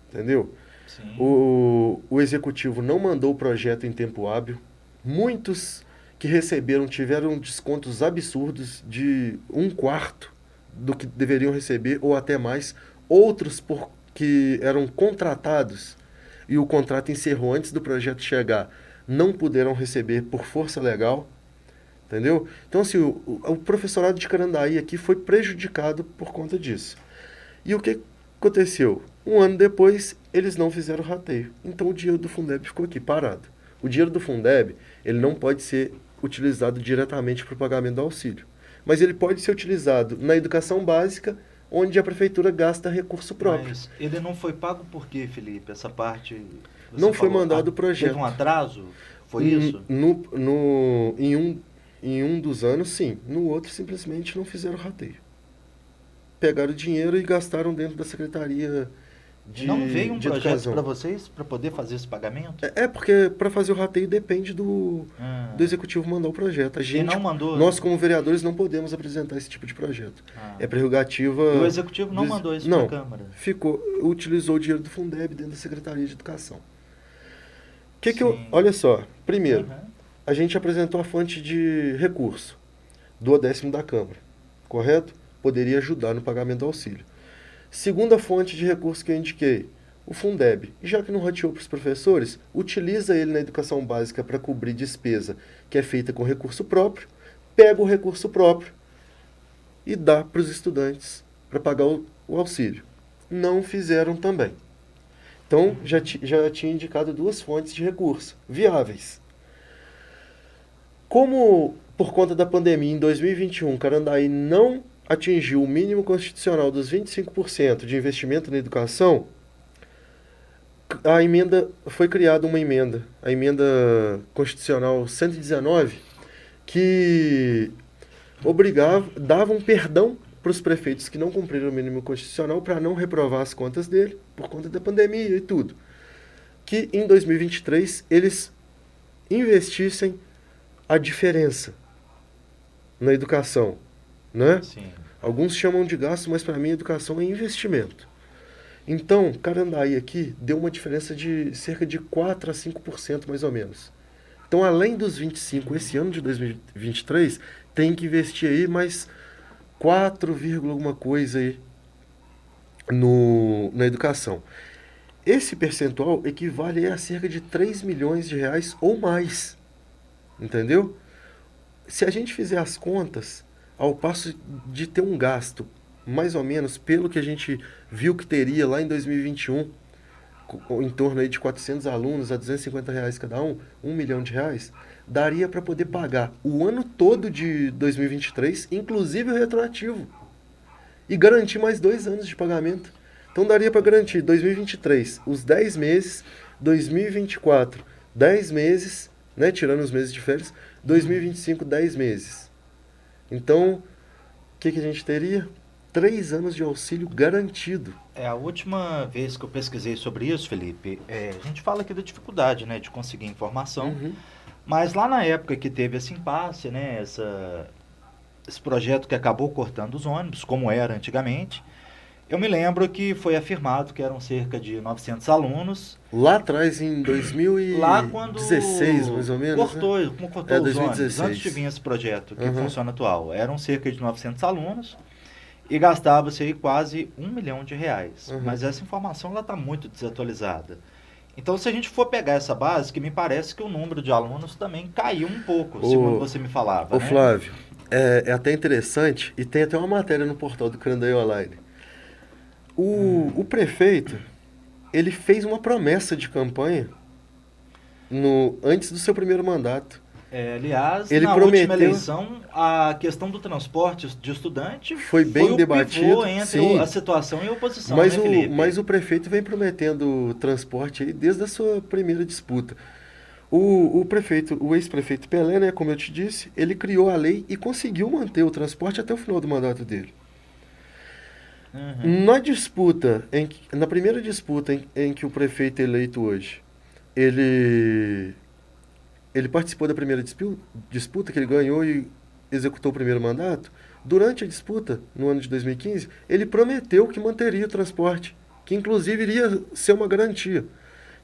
Speaker 2: Entendeu?
Speaker 1: Sim.
Speaker 2: O executivo não mandou o projeto em tempo hábil. Muitos que receberam tiveram descontos absurdos de 1/4 do que deveriam receber ou até mais. Outros que eram contratados e o contrato encerrou antes do projeto chegar, não puderam receber por força legal. Entendeu? Então, assim, o professorado de Carandaí aqui foi prejudicado por conta disso. E o que aconteceu? 1 ano depois, eles não fizeram o rateio. Então, o dinheiro do Fundeb ficou aqui parado. O dinheiro do Fundeb, ele não pode ser utilizado diretamente para o pagamento do auxílio. Mas ele pode ser utilizado na educação básica, onde a prefeitura gasta recurso próprio.
Speaker 1: Mas ele não foi pago por quê, Felipe? Essa parte...
Speaker 2: Não foi mandado o projeto.
Speaker 1: Teve um atraso? Foi isso?
Speaker 2: Em um dos anos, sim. No outro, simplesmente não fizeram rateio. Pegaram o dinheiro e gastaram dentro da Secretaria de
Speaker 1: Não veio um projeto
Speaker 2: Educação.
Speaker 1: para vocês, para poder fazer esse pagamento?
Speaker 2: Porque para fazer o rateio depende do executivo mandar o projeto. A gente,
Speaker 1: não mandou,
Speaker 2: nós, como vereadores, não podemos apresentar esse tipo de projeto. É prerrogativa...
Speaker 1: E o executivo não mandou isso para a Câmara?
Speaker 2: Utilizou o dinheiro do Fundeb dentro da Secretaria de Educação. Olha só, primeiro, a gente apresentou a fonte de recurso do 10º da Câmara, correto? Poderia ajudar no pagamento do auxílio. Segunda fonte de recurso que eu indiquei, o Fundeb. E já que não rateou para os professores, utiliza ele na educação básica para cobrir despesa que é feita com recurso próprio, pega o recurso próprio e dá para os estudantes para pagar o auxílio. Não fizeram também. Então, já tinha indicado 2 fontes de recurso viáveis. Como, por conta da pandemia, em 2021, Carandaí não atingiu o mínimo constitucional dos 25% de investimento na educação, foi criada uma emenda, a emenda constitucional 119, que dava um perdão para os prefeitos que não cumpriram o mínimo constitucional para não reprovar as contas dele, por conta da pandemia e tudo. Que em 2023 eles investissem a diferença na educação, né?
Speaker 1: Sim.
Speaker 2: Alguns chamam de gasto, mas para mim educação é investimento. Então, Carandaí aqui deu uma diferença de cerca de 4 a 5% mais ou menos. Então, além dos 25, esse ano de 2023, tem que investir aí mais 4, alguma coisa aí na educação. Esse percentual equivale a cerca de 3 milhões de reais ou mais. Entendeu? Se a gente fizer as contas, ao passo de ter um gasto, mais ou menos, pelo que a gente viu que teria lá em 2021, em torno aí de 400 alunos a R$250 cada um, R$1 milhão, daria para poder pagar o ano todo de 2023, inclusive o retroativo, e garantir mais 2 anos de pagamento. Então daria para garantir 2023, os 10 meses, 2024, 10 meses, né, tirando os meses de férias, 2025, 10 meses. Então, o que a gente teria? 3 anos de auxílio garantido.
Speaker 1: A última vez que eu pesquisei sobre isso, Felipe, a gente fala aqui da dificuldade, né, de conseguir informação, mas lá na época que teve esse impasse, né, esse projeto que acabou cortando os ônibus, como era antigamente, Eu me lembro que foi afirmado que eram cerca de 900 alunos.
Speaker 2: Lá atrás, em 2016,
Speaker 1: Lá quando
Speaker 2: mais ou menos,
Speaker 1: cortou,
Speaker 2: né?
Speaker 1: como cortou os
Speaker 2: 2016.
Speaker 1: ônibus, antes de vir esse projeto que funciona atual, eram cerca de 900 alunos e gastava-se aí quase R$ 1 milhão. Mas essa informação está muito desatualizada. Então, se a gente for pegar essa base, que me parece que o número de alunos também caiu um pouco, segundo você me falava.
Speaker 2: Ô,
Speaker 1: né?
Speaker 2: Flávio, é até interessante, e tem até uma matéria no portal do Carandaí Online. O prefeito, ele fez uma promessa de campanha antes do seu primeiro mandato.
Speaker 1: Aliás,
Speaker 2: ele
Speaker 1: na
Speaker 2: prometeu,
Speaker 1: última eleição, a questão do transporte de estudante
Speaker 2: foi bem debatido
Speaker 1: entre
Speaker 2: sim,
Speaker 1: a situação e a oposição,
Speaker 2: mas,
Speaker 1: né, Felipe?
Speaker 2: Mas o prefeito vem prometendo transporte aí desde a sua primeira disputa. O ex-prefeito Pelé, né, como eu te disse, ele criou a lei e conseguiu manter o transporte até o final do mandato dele. Na primeira disputa em que o prefeito é eleito hoje, ele participou da primeira disputa que ele ganhou e executou o primeiro mandato. Durante a disputa, no ano de 2015, ele prometeu que manteria o transporte, que inclusive iria ser uma garantia.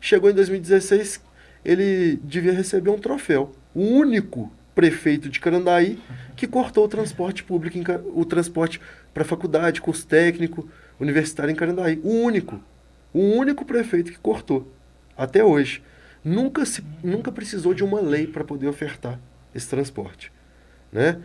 Speaker 2: Chegou em 2016, ele devia receber um troféu. O único prefeito de Carandaí que cortou o transporte público, o transporte para faculdade, curso técnico, universitário em Carandaí. O único prefeito que cortou, até hoje. Nunca precisou de uma lei para poder ofertar esse transporte, né?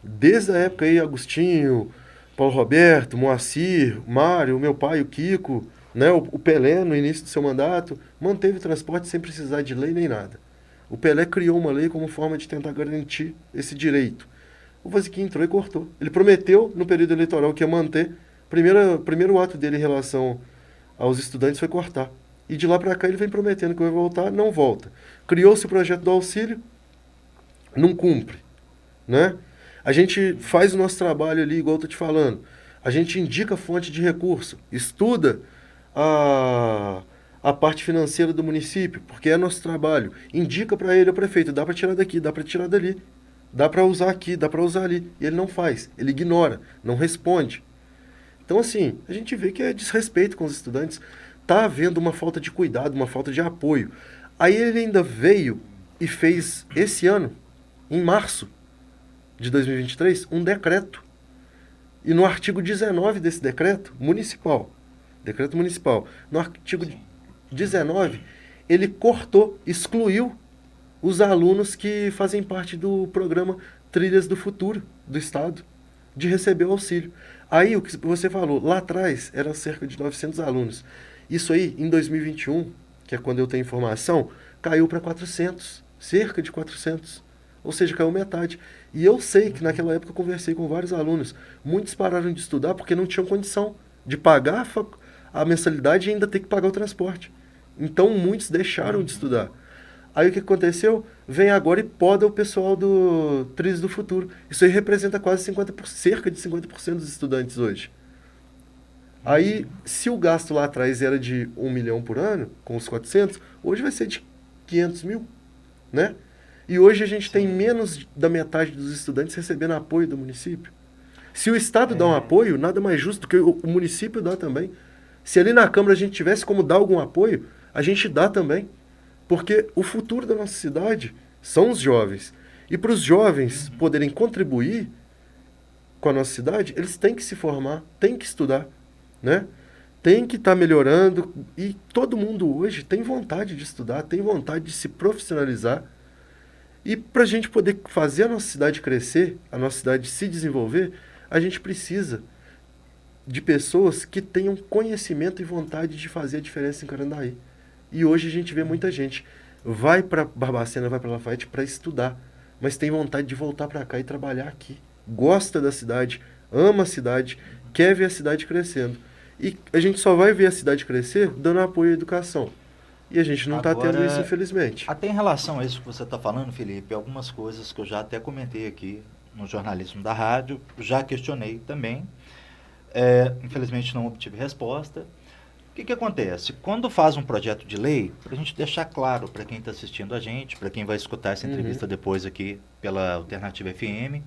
Speaker 2: Desde a época aí, Agostinho, Paulo Roberto, Moacir, Mário, meu pai, o Kiko, né? O Pelé, no início do seu mandato, manteve o transporte sem precisar de lei nem nada. O Pelé criou uma lei como forma de tentar garantir esse direito. O Vaziquim entrou e cortou. Ele prometeu, no período eleitoral, que ia manter. Primeiro ato dele em relação aos estudantes foi cortar. E de lá para cá ele vem prometendo que vai voltar, não volta. Criou-se o projeto do auxílio, não cumpre, né? A gente faz o nosso trabalho ali, igual eu tô te falando. A gente indica a fonte de recurso, estuda a parte financeira do município, porque é nosso trabalho. Indica para ele, o prefeito, dá para tirar daqui, dá para tirar dali. Dá para usar aqui, dá para usar ali. E ele não faz, ele ignora, não responde. Então, assim, a gente vê que é desrespeito com os estudantes. Está havendo uma falta de cuidado, uma falta de apoio. Aí ele ainda veio e fez, esse ano, em março de 2023, um decreto. E no artigo 19 desse decreto municipal, no artigo 19, ele cortou, excluiu os alunos que fazem parte do programa Trilhas do Futuro do Estado, de receber o auxílio. Aí, o que você falou, lá atrás eram cerca de 900 alunos. Isso aí, em 2021, que é quando eu tenho informação, caiu para 400, cerca de 400. Ou seja, caiu metade. E eu sei que naquela época eu conversei com vários alunos. Muitos pararam de estudar porque não tinham condição de pagar a mensalidade e ainda ter que pagar o transporte. Então, muitos deixaram de estudar. Aí o que aconteceu? Vem agora e poda o pessoal do Trilhas do Futuro. Isso aí representa quase cerca de 50% dos estudantes hoje. Aí, se o gasto lá atrás era de 1 milhão por ano, com os 400, hoje vai ser de 500 mil, né? E hoje a gente tem menos da metade dos estudantes recebendo apoio do município. Se o Estado dá um apoio, nada mais justo do que o município dá também. Se ali na Câmara a gente tivesse como dar algum apoio, a gente dá também. Porque o futuro da nossa cidade são os jovens. E para os jovens poderem contribuir com a nossa cidade, eles têm que se formar, têm que estudar, né? Tem que estar melhorando. E todo mundo hoje tem vontade de estudar, tem vontade de se profissionalizar. E para a gente poder fazer a nossa cidade crescer, a nossa cidade se desenvolver, a gente precisa de pessoas que tenham conhecimento e vontade de fazer a diferença em Carandaí. E hoje a gente vê muita gente vai para Barbacena, vai para Lafayette para estudar, mas tem vontade de voltar para cá e trabalhar aqui. Gosta da cidade, ama a cidade, quer ver a cidade crescendo. E a gente só vai ver a cidade crescer dando apoio à educação. E a gente não está tendo isso, infelizmente.
Speaker 1: Até em relação a isso que você está falando, Felipe, algumas coisas que eu já até comentei aqui no jornalismo da rádio, já questionei também. Infelizmente não obtive resposta. O que acontece? Quando faz um projeto de lei, para a gente deixar claro para quem está assistindo a gente, para quem vai escutar essa entrevista depois aqui pela Alternativa FM,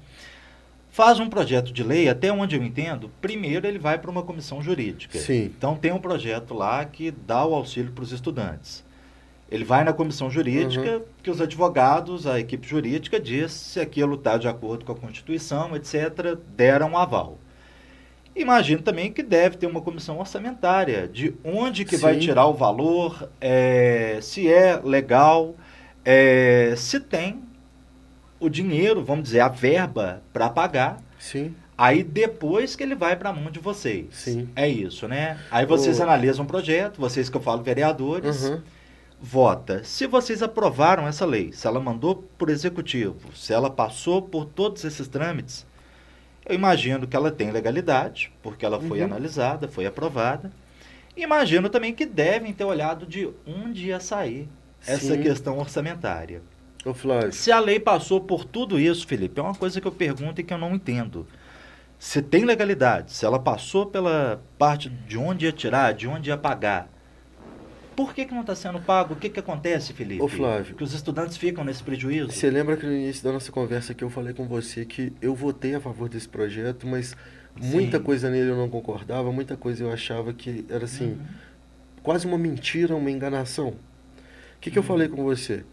Speaker 1: faz um projeto de lei, até onde eu entendo, primeiro ele vai para uma comissão jurídica.
Speaker 2: Sim.
Speaker 1: Então tem um projeto lá que dá o auxílio para os estudantes. Ele vai na comissão jurídica, que os advogados, a equipe jurídica diz se aquilo está de acordo com a Constituição, etc., deram um aval. Imagino também que deve ter uma comissão orçamentária, de onde que vai tirar o valor, se é legal, se tem o dinheiro, vamos dizer, a verba para pagar.
Speaker 2: Sim.
Speaker 1: Aí depois que ele vai para a mão de vocês.
Speaker 2: Sim.
Speaker 1: É isso, né? Aí vocês analisam o projeto, vocês que eu falo vereadores, vota. Se vocês aprovaram essa lei, se ela mandou por executivo, se ela passou por todos esses trâmites, eu imagino que ela tem legalidade, porque ela foi analisada, foi aprovada. Imagino também que devem ter olhado de onde ia sair essa questão orçamentária.
Speaker 2: Ô, Flávio.
Speaker 1: Se a lei passou por tudo isso, Felipe, é uma coisa que eu pergunto e que eu não entendo. Se tem legalidade, se ela passou pela parte de onde ia tirar, de onde ia pagar, por que não está sendo pago? O que acontece, Felipe?
Speaker 2: Ô, Flávio.
Speaker 1: Que os estudantes ficam nesse prejuízo?
Speaker 2: Você lembra que no início da nossa conversa que eu falei com você que eu votei a favor desse projeto, mas muita coisa nele eu não concordava, muita coisa eu achava que era assim, quase uma mentira, uma enganação. O que eu falei com você?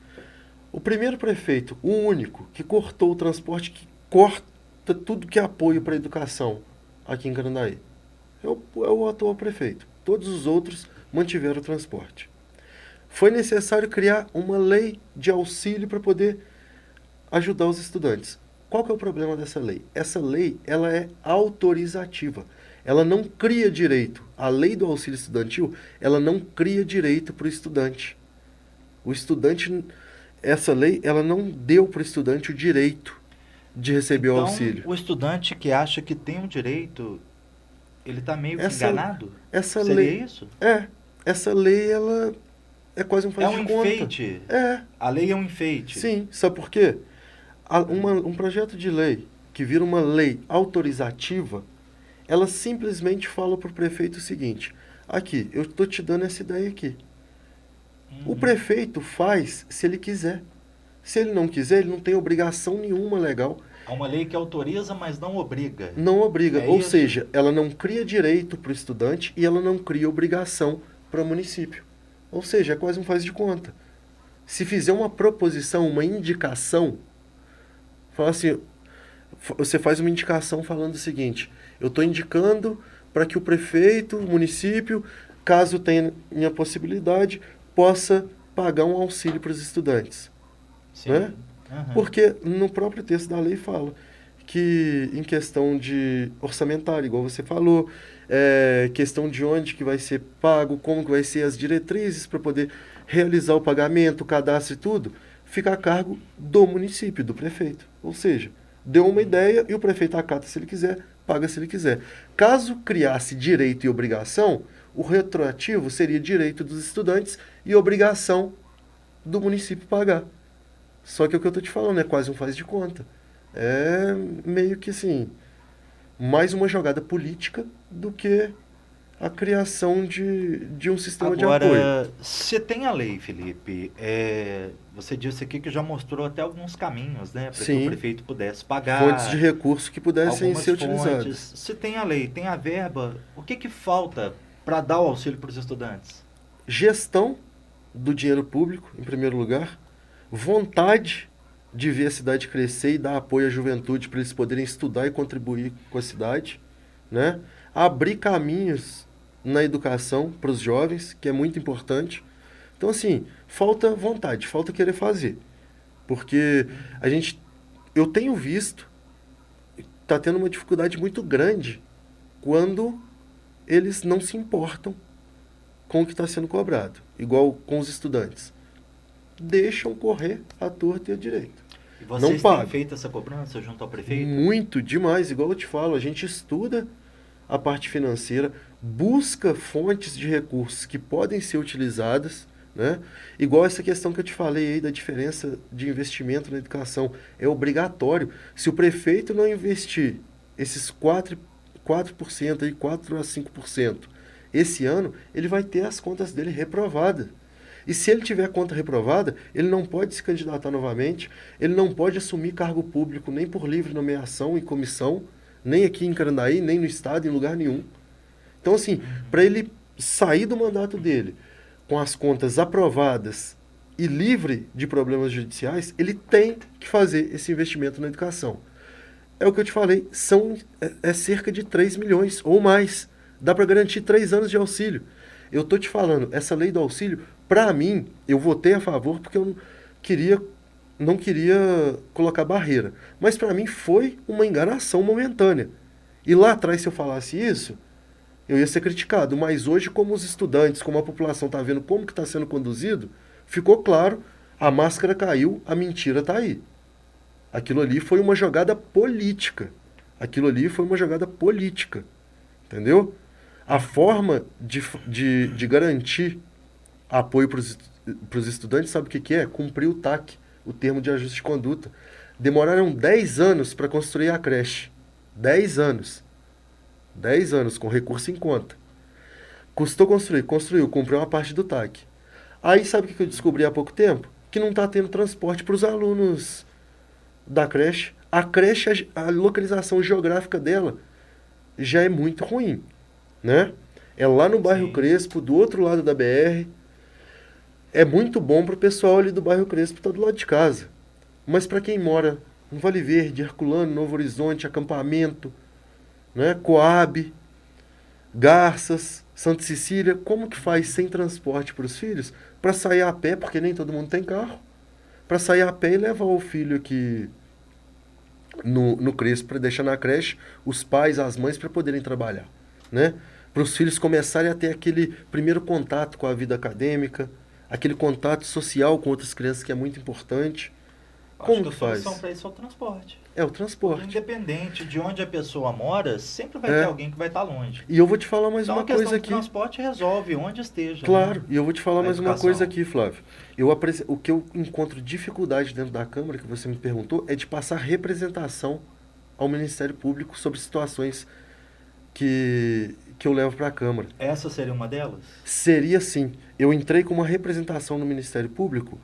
Speaker 2: O primeiro prefeito, o único, que cortou o transporte, que corta tudo que é apoio para a educação aqui em Carandaí, é o atual prefeito. Todos os outros mantiveram o transporte. Foi necessário criar uma lei de auxílio para poder ajudar os estudantes. Qual que é o problema dessa lei? Essa lei, ela é autorizativa. Ela não cria direito. A lei do auxílio estudantil, ela não cria direito para o estudante. O estudante, essa lei, ela não deu para o estudante o direito de receber o auxílio.
Speaker 1: O estudante que acha que tem um direito, ele está meio que enganado?
Speaker 2: Seria
Speaker 1: lei, isso?
Speaker 2: Essa lei, ela é quase um faz de conta.
Speaker 1: É um enfeite? A lei é um enfeite?
Speaker 2: Sim, sabe por quê? Um projeto de lei que vira uma lei autorizativa, ela simplesmente fala para o prefeito o seguinte: aqui, eu estou te dando essa ideia aqui. O prefeito faz se ele quiser. Se ele não quiser, ele não tem obrigação nenhuma legal.
Speaker 1: É uma lei que autoriza, mas não obriga.
Speaker 2: Não obriga. Ou seja, ela não cria direito para o estudante e ela não cria obrigação para o município. Ou seja, é quase um faz de conta. Se fizer uma proposição, uma indicação, fala assim, você faz uma indicação falando o seguinte: eu estou indicando para que o prefeito, o município, caso tenha a possibilidade, possa pagar um auxílio para os estudantes.
Speaker 1: Sim.
Speaker 2: Né? Porque no próprio texto da lei fala que em questão de orçamentário, igual você falou, questão de onde que vai ser pago, como que vai ser as diretrizes para poder realizar o pagamento, o cadastro e tudo, fica a cargo do município, do prefeito. Ou seja, deu uma ideia e o prefeito acata se ele quiser, paga se ele quiser. Caso criasse direito e obrigação, o retroativo seria direito dos estudantes e obrigação do município pagar. Só que o que eu estou te falando é quase um faz de conta. É meio que assim, mais uma jogada política do que a criação de um sistema de apoio.
Speaker 1: Agora, se tem a lei, Felipe, você disse aqui que já mostrou até alguns caminhos, né? Para que o prefeito pudesse pagar.
Speaker 2: Fontes de recurso que pudessem ser utilizadas.
Speaker 1: Se tem a lei, tem a verba, o que falta para dar o auxílio para os estudantes?
Speaker 2: Gestão do dinheiro público, em primeiro lugar. Vontade de ver a cidade crescer e dar apoio à juventude para eles poderem estudar e contribuir com a cidade, né? Abrir caminhos na educação para os jovens, que é muito importante. Então, assim, falta vontade, falta querer fazer. Porque eu tenho visto, está tendo uma dificuldade muito grande quando eles não se importam com o que está sendo cobrado, igual com os estudantes. Deixam correr à torta e à direita.
Speaker 1: E vocês têm feito essa cobrança junto ao prefeito?
Speaker 2: Muito, demais. Igual eu te falo, a gente estuda a parte financeira, busca fontes de recursos que podem ser utilizadas, né? Igual essa questão que eu te falei aí da diferença de investimento na educação. É obrigatório. Se o prefeito não investir esses 4% aí, 4 a 5%, esse ano, ele vai ter as contas dele reprovadas. E se ele tiver conta reprovada, ele não pode se candidatar novamente, ele não pode assumir cargo público nem por livre nomeação e comissão, nem aqui em Carandaí, nem no estado, em lugar nenhum. Então, assim, para ele sair do mandato dele com as contas aprovadas e livre de problemas judiciais, ele tem que fazer esse investimento na educação. É o que eu te falei, é cerca de 3 milhões ou mais. Dá para garantir 3 anos de auxílio. Eu tô te falando, essa lei do auxílio, para mim, eu votei a favor porque eu não queria colocar barreira. Mas para mim foi uma enganação momentânea. E lá atrás, se eu falasse isso, eu ia ser criticado. Mas hoje, como os estudantes, como a população está vendo como que está sendo conduzido, ficou claro, a máscara caiu, a mentira está aí. Aquilo ali foi uma jogada política. Entendeu? A forma de garantir apoio para os estudantes, sabe o que é? Cumprir o TAC, o termo de ajuste de conduta. Demoraram 10 anos para construir a creche. 10 anos. 10 anos, com recurso em conta. Custou construir, construiu, cumpriu uma parte do TAC. Aí sabe o que eu descobri há pouco tempo? Que não está tendo transporte para os alunos da creche. A creche, a localização geográfica dela já é muito ruim, né? É lá no bairro Crespo, do outro lado da BR. É muito bom para o pessoal ali do bairro Crespo, tá do lado de casa. Mas para quem mora no Vale Verde, Herculano, Novo Horizonte, Acampamento, né? Coab, Garças, Santa Cecília, como que faz sem transporte para os filhos? Para sair a pé, porque nem todo mundo tem carro. Para sair a pé e levar o filho aqui no Crespo, para deixar na creche, os pais, as mães, para poderem trabalhar, né? Para os filhos começarem a ter aquele primeiro contato com a vida acadêmica, aquele contato social com outras crianças que é muito importante. Como que faz?
Speaker 1: A solução para isso é o transporte.
Speaker 2: É o transporte.
Speaker 1: Independente de onde a pessoa mora, sempre vai ter alguém que vai estar longe.
Speaker 2: E eu vou te falar mais
Speaker 1: então,
Speaker 2: uma coisa aqui.
Speaker 1: O transporte resolve onde esteja.
Speaker 2: Claro,
Speaker 1: né?
Speaker 2: E eu vou te falar mais uma coisa aqui, Flávio. O que eu encontro dificuldade dentro da Câmara, que você me perguntou, é de passar representação ao Ministério Público sobre situações que eu levo para a Câmara.
Speaker 1: Essa seria uma delas?
Speaker 2: Seria sim. Eu entrei com uma representação no Ministério Público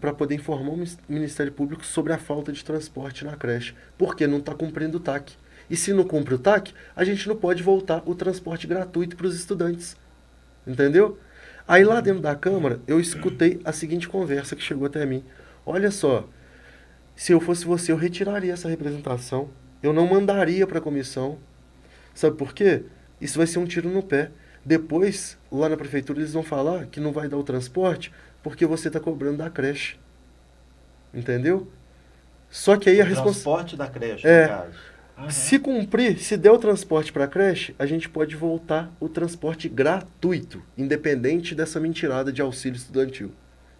Speaker 2: para poder informar o Ministério Público sobre a falta de transporte na creche, porque não está cumprindo o TAC. E se não cumpre o TAC, a gente não pode voltar o transporte gratuito para os estudantes. Entendeu? Aí lá dentro da Câmara, eu escutei a seguinte conversa que chegou até mim. Olha só, se eu fosse você, eu retiraria essa representação. Eu não mandaria para a comissão. Sabe por quê? Isso vai ser um tiro no pé. Depois, lá na prefeitura, eles vão falar que não vai dar o transporte porque você está cobrando da creche. Entendeu? Só que aí
Speaker 1: o transporte da creche, no caso. Uhum.
Speaker 2: Se cumprir, se der o transporte para a creche, a gente pode voltar o transporte gratuito, independente dessa mentirada de auxílio estudantil.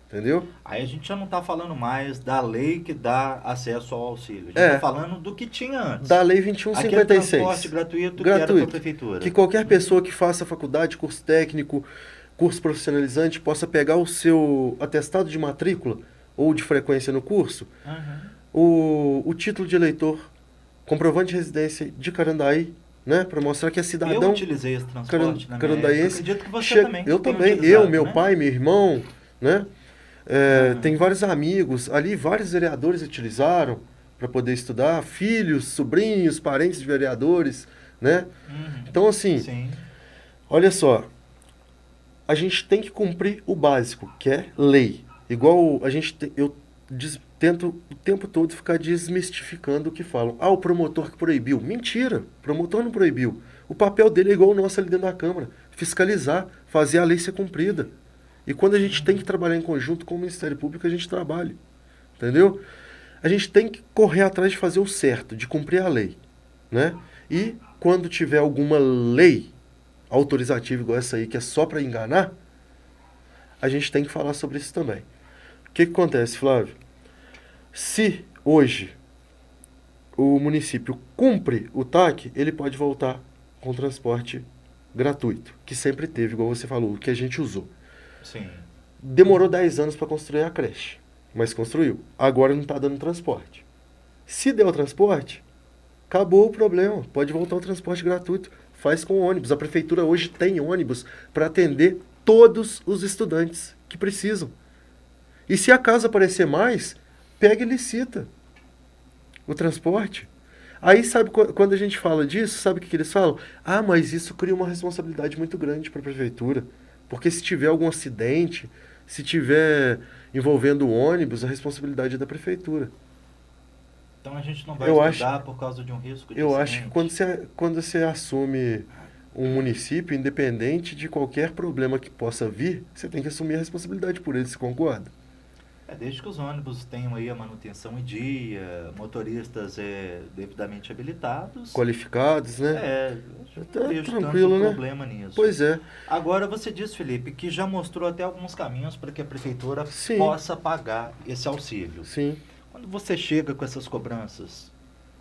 Speaker 2: Entendeu?
Speaker 1: Aí a gente já não está falando mais da lei que dá acesso ao auxílio. A gente está falando do que tinha antes.
Speaker 2: Da lei 2156.
Speaker 1: Aquele transporte gratuito que era para a prefeitura.
Speaker 2: Que qualquer pessoa que faça faculdade, curso técnico, curso profissionalizante, possa pegar o seu atestado de matrícula ou de frequência no curso, o título de eleitor, comprovante de residência de Carandaí, né, para mostrar que é cidadão.
Speaker 1: Eu utilizei esse transporte na
Speaker 2: carandaense.
Speaker 1: Acredito que você também.
Speaker 2: Eu também. Meu pai, meu irmão, né? Tem vários amigos ali, vários vereadores utilizaram para poder estudar, filhos, sobrinhos, parentes de vereadores, né? Então, assim, olha só, a gente tem que cumprir o básico, que é lei. Igual eu tento o tempo todo ficar desmistificando o que falam. Ah, o promotor que proibiu. Mentira, o promotor não proibiu. O papel dele é igual o nosso ali dentro da Câmara, fiscalizar, fazer a lei ser cumprida. E quando a gente tem que trabalhar em conjunto com o Ministério Público, a gente trabalha. Entendeu? A gente tem que correr atrás de fazer o certo, de cumprir a lei, né? E quando tiver alguma lei autorizativa igual essa aí, que é só para enganar, a gente tem que falar sobre isso também. O que acontece, Flávio? Se hoje o município cumpre o TAC, ele pode voltar com transporte gratuito, que sempre teve, igual você falou, o que a gente usou.
Speaker 1: Sim.
Speaker 2: Demorou 10 anos para construir a creche, mas construiu. Agora não está dando transporte. Se der o transporte, Acabou o problema. Pode voltar ao transporte gratuito. Faz com ônibus. A prefeitura hoje tem ônibus para atender todos os estudantes que precisam. E se acaso aparecer mais, pega e licita o transporte. Aí, sabe, quando a gente fala disso, sabe o que eles falam? Ah, mas isso cria uma responsabilidade muito grande para a prefeitura. Porque se tiver algum acidente, se tiver envolvendo o ônibus, a responsabilidade é da prefeitura.
Speaker 1: Então a gente não vai estudar por causa de um risco de
Speaker 2: Eu
Speaker 1: acidente.
Speaker 2: acho que quando você assume um município, independente de qualquer problema que possa vir, você tem que assumir a responsabilidade por ele, você concorda?
Speaker 1: Desde que os ônibus tenham aí a manutenção em dia, motoristas devidamente habilitados.
Speaker 2: Qualificados, né?
Speaker 1: Não vejo
Speaker 2: tranquilo,
Speaker 1: tanto
Speaker 2: né?
Speaker 1: problema nisso.
Speaker 2: Pois é.
Speaker 1: Agora, você diz, Felipe, que já mostrou até alguns caminhos para que a prefeitura possa pagar esse auxílio.
Speaker 2: Sim.
Speaker 1: Quando você chega com essas cobranças,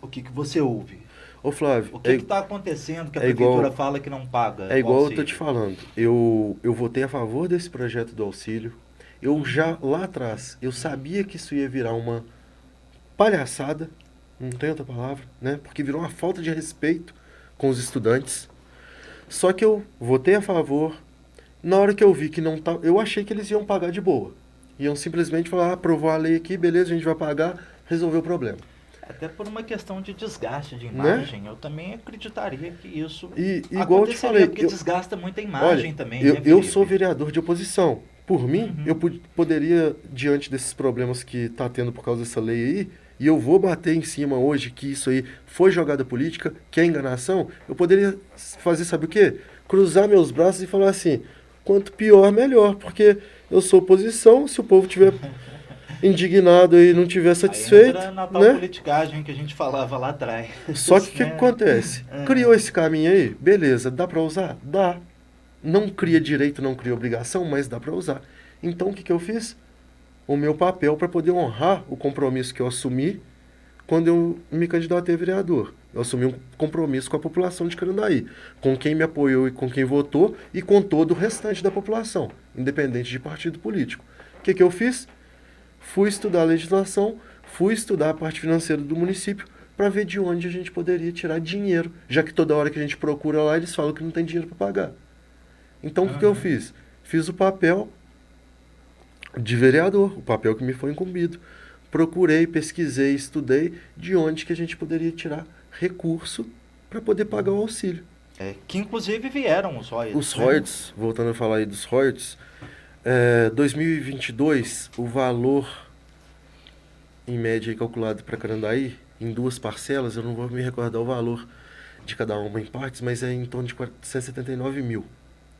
Speaker 1: o que você ouve?
Speaker 2: Ô Flávio,
Speaker 1: o que está acontecendo que a prefeitura fala que não paga?
Speaker 2: É igual eu tô te falando. Eu votei a favor desse projeto do auxílio. Eu já, lá atrás, eu sabia que isso ia virar uma palhaçada, não tem outra palavra, né? Porque virou uma falta de respeito com os estudantes. Só que eu votei a favor. Na hora que eu vi que não tá, eu achei que eles iam pagar de boa. Iam simplesmente falar, aprovou a lei aqui, beleza, a gente vai pagar, resolveu o problema.
Speaker 1: Até por uma questão de desgaste de imagem, né? Eu também acreditaria que isso
Speaker 2: igual eu te falei,
Speaker 1: porque desgasta muito a imagem também.
Speaker 2: Eu sou vereador de oposição. Por mim, eu poderia, diante desses problemas que está tendo por causa dessa lei aí, e eu vou bater em cima hoje que isso aí foi jogada política, que é enganação, eu poderia fazer, sabe o quê? Cruzar meus braços e falar assim, quanto pior, melhor, porque eu sou oposição, se o povo tiver indignado e não tiver satisfeito...
Speaker 1: Aí entra na tal politicagem que a gente falava lá atrás.
Speaker 2: Só que o que acontece? Criou esse caminho aí, beleza, dá para usar? Dá. Não cria direito, não cria obrigação, mas dá para usar. Então, o que eu fiz? O meu papel para poder honrar o compromisso que eu assumi quando eu me candidatei a vereador. Eu assumi um compromisso com a população de Carandaí, com quem me apoiou e com quem votou e com todo o restante da população, independente de partido político. O que eu fiz? Fui estudar a legislação, fui estudar a parte financeira do município para ver de onde a gente poderia tirar dinheiro, já que toda hora que a gente procura lá, eles falam que não tem dinheiro para pagar. Então, o que eu fiz? Fiz o papel de vereador, o papel que me foi incumbido. Procurei, pesquisei, estudei de onde que a gente poderia tirar recurso para poder pagar o auxílio.
Speaker 1: Que inclusive vieram os royalties.
Speaker 2: Os royalties, voltando a falar aí dos royalties, 2022, o valor, em média, calculado para Carandaí, em 2 parcelas, eu não vou me recordar o valor de cada uma em partes, mas é em torno de 479 mil.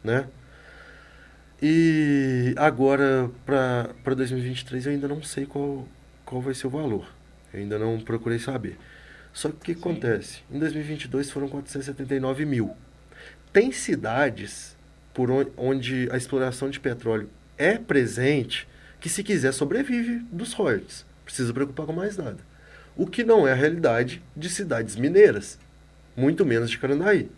Speaker 2: Né? E agora, para 2023, eu ainda não sei qual vai ser o valor. Eu ainda não procurei saber. Só que o que acontece? Em 2022 foram 479 mil. Tem cidades por onde a exploração de petróleo é presente que, se quiser, sobrevive dos royalties. Precisa preocupar com mais nada. O que não é a realidade de cidades mineiras, muito menos de Carandaí.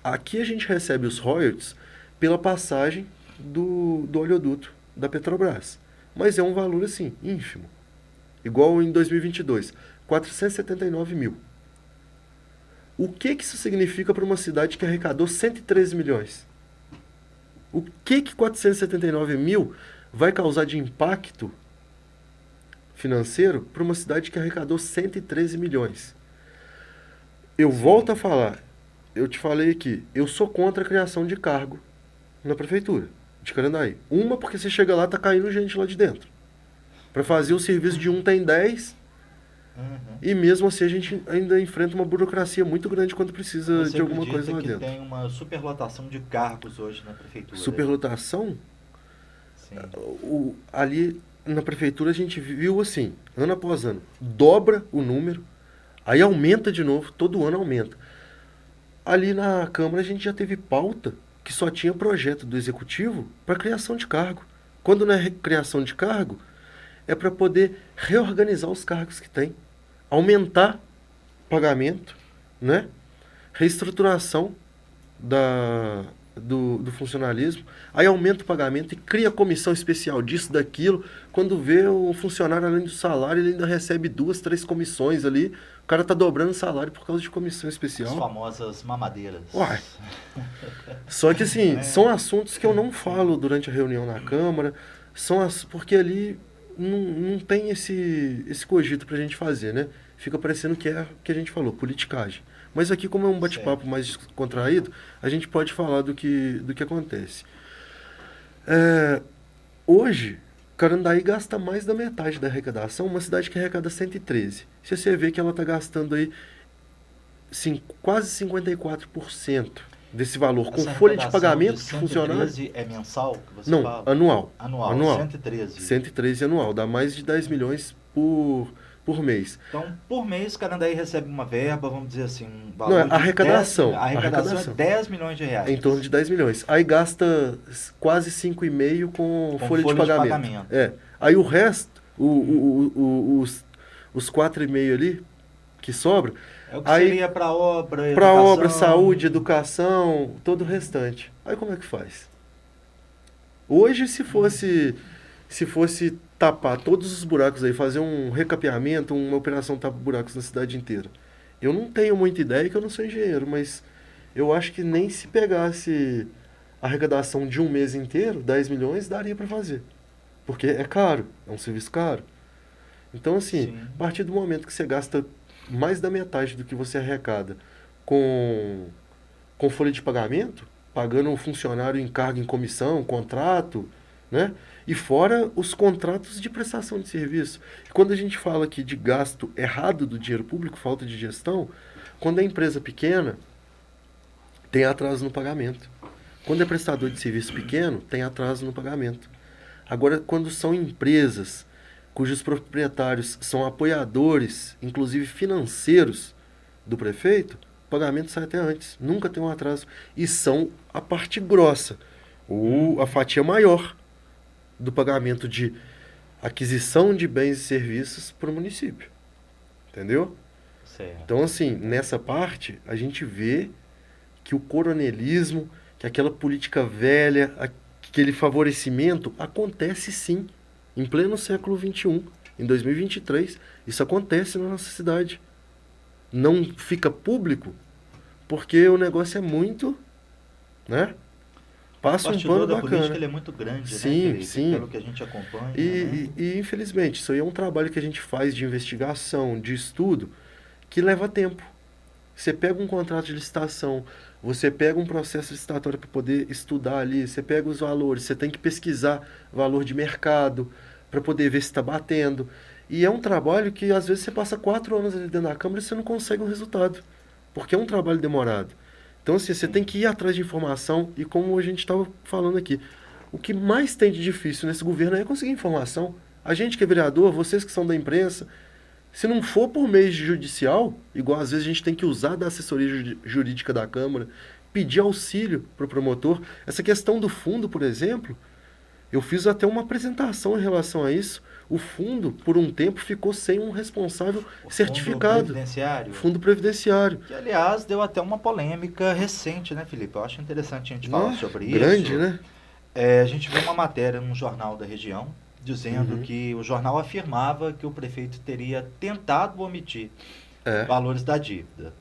Speaker 2: Aqui a gente recebe os royalties pela passagem do oleoduto da Petrobras. Mas é um valor, assim, ínfimo. Igual em 2022, 479 mil. O que isso significa para uma cidade que arrecadou 113 milhões? O que 479 mil vai causar de impacto financeiro para uma cidade que arrecadou 113 milhões? Eu volto a falar, eu te falei aqui, eu sou contra a criação de cargo na prefeitura de Carandaí. Uma, porque você chega lá, tá caindo gente lá de dentro. Para fazer o serviço de um tem 10, e mesmo assim a gente ainda enfrenta uma burocracia muito grande quando precisa de alguma coisa lá dentro.
Speaker 1: Tem uma superlotação de cargos hoje na prefeitura.
Speaker 2: Superlotação?
Speaker 1: Sim.
Speaker 2: Ali na prefeitura a gente viu assim, ano após ano, dobra o número, aí aumenta de novo, todo ano aumenta. Ali na Câmara a gente já teve pauta que só tinha projeto do Executivo para criação de cargo. Quando não é criação de cargo, é para poder reorganizar os cargos que tem, aumentar pagamento, né? Reestruturação do funcionalismo, aí aumenta o pagamento e cria comissão especial disso, daquilo. Quando vê o funcionário, além do salário, ele ainda recebe 2, 3 comissões ali O cara tá dobrando o salário por causa de comissão
Speaker 1: As
Speaker 2: especial.
Speaker 1: famosas mamadeiras.
Speaker 2: Uai. Só que assim, são assuntos que eu não falo durante a reunião na Câmara, porque ali não tem esse cogito pra gente fazer, né? Fica parecendo que é o que a gente falou, politicagem. Mas aqui, como é um bate-papo mais contraído, a gente pode falar do que acontece. Hoje, Carandaí gasta mais da metade da arrecadação, uma cidade que arrecada 113. Se você vê que ela está gastando aí quase 54% desse valor, com folha de pagamento de funcionário.
Speaker 1: 113 é mensal que você
Speaker 2: Não,
Speaker 1: fala?
Speaker 2: anual.
Speaker 1: Anual. 113.
Speaker 2: 113 anual, dá mais de 10 milhões por mês.
Speaker 1: Então, por mês, Carandaí recebe uma verba, vamos dizer assim, um valor
Speaker 2: Não, é arrecadação.
Speaker 1: 10, a arrecadação é 10 milhões de reais.
Speaker 2: Em torno de 10 milhões. Aí gasta quase 5,5 com folha de pagamento. Aí o resto, os 4,5 ali, que sobra...
Speaker 1: É o que seria para obra,
Speaker 2: para obra, saúde, educação, todo o restante. Aí como é que faz? Hoje, se fosse tapar todos os buracos aí, fazer um recapeamento, uma operação tapa-buracos na cidade inteira, eu não tenho muita ideia, que eu não sou engenheiro, mas eu acho que nem se pegasse a arrecadação de um mês inteiro, 10 milhões, daria para fazer. Porque é caro, é um serviço caro. Então, assim,
Speaker 1: Sim.
Speaker 2: a partir do momento que você gasta mais da metade do que você arrecada com folha de pagamento, pagando um funcionário em cargo, em comissão, contrato, né? E fora os contratos de prestação de serviço. E quando a gente fala aqui de gasto errado do dinheiro público, falta de gestão, quando é empresa pequena, tem atraso no pagamento. Quando é prestador de serviço pequeno, tem atraso no pagamento. Agora, quando são empresas cujos proprietários são apoiadores, inclusive financeiros, do prefeito, o pagamento sai até antes. Nunca tem um atraso. E são a parte grossa, a fatia maior do pagamento de aquisição de bens e serviços para o município. Entendeu?
Speaker 1: Certo.
Speaker 2: Então, assim, nessa parte, a gente vê que o coronelismo, que aquela política velha, aquele favorecimento, acontece sim. Em pleno século XXI, em 2023, isso acontece na nossa cidade. Não fica público porque o negócio é muito, né? Passa um pano
Speaker 1: da
Speaker 2: bacana.
Speaker 1: política, ele é muito grande,
Speaker 2: sim,
Speaker 1: né, Felipe?
Speaker 2: sim.
Speaker 1: Pelo que a gente acompanha.
Speaker 2: E, infelizmente, isso aí é um trabalho que a gente faz de investigação, de estudo, que leva tempo. Você pega um contrato de licitação, você pega um processo licitatório para poder estudar ali, você pega os valores, você tem que pesquisar valor de mercado para poder ver se está batendo. E é um trabalho que às vezes você passa 4 anos ali dentro da Câmara e você não consegue um resultado, porque é um trabalho demorado. Então, assim, você tem que ir atrás de informação e, como a gente estava falando aqui, o que mais tem de difícil nesse governo é conseguir informação. A gente que é vereador, vocês que são da imprensa, se não for por meio judicial, igual às vezes a gente tem que usar da assessoria jurídica da Câmara, pedir auxílio para o promotor. Essa questão do fundo, por exemplo, eu fiz até uma apresentação em relação a isso. O fundo, por um tempo, ficou sem um responsável certificado. Fundo previdenciário.
Speaker 1: Que, aliás, deu até uma polêmica recente, né, Felipe? Eu acho interessante a gente falar sobre isso.
Speaker 2: Grande, né?
Speaker 1: A gente viu uma matéria num jornal da região, dizendo que o jornal afirmava que o prefeito teria tentado omitir valores da dívida.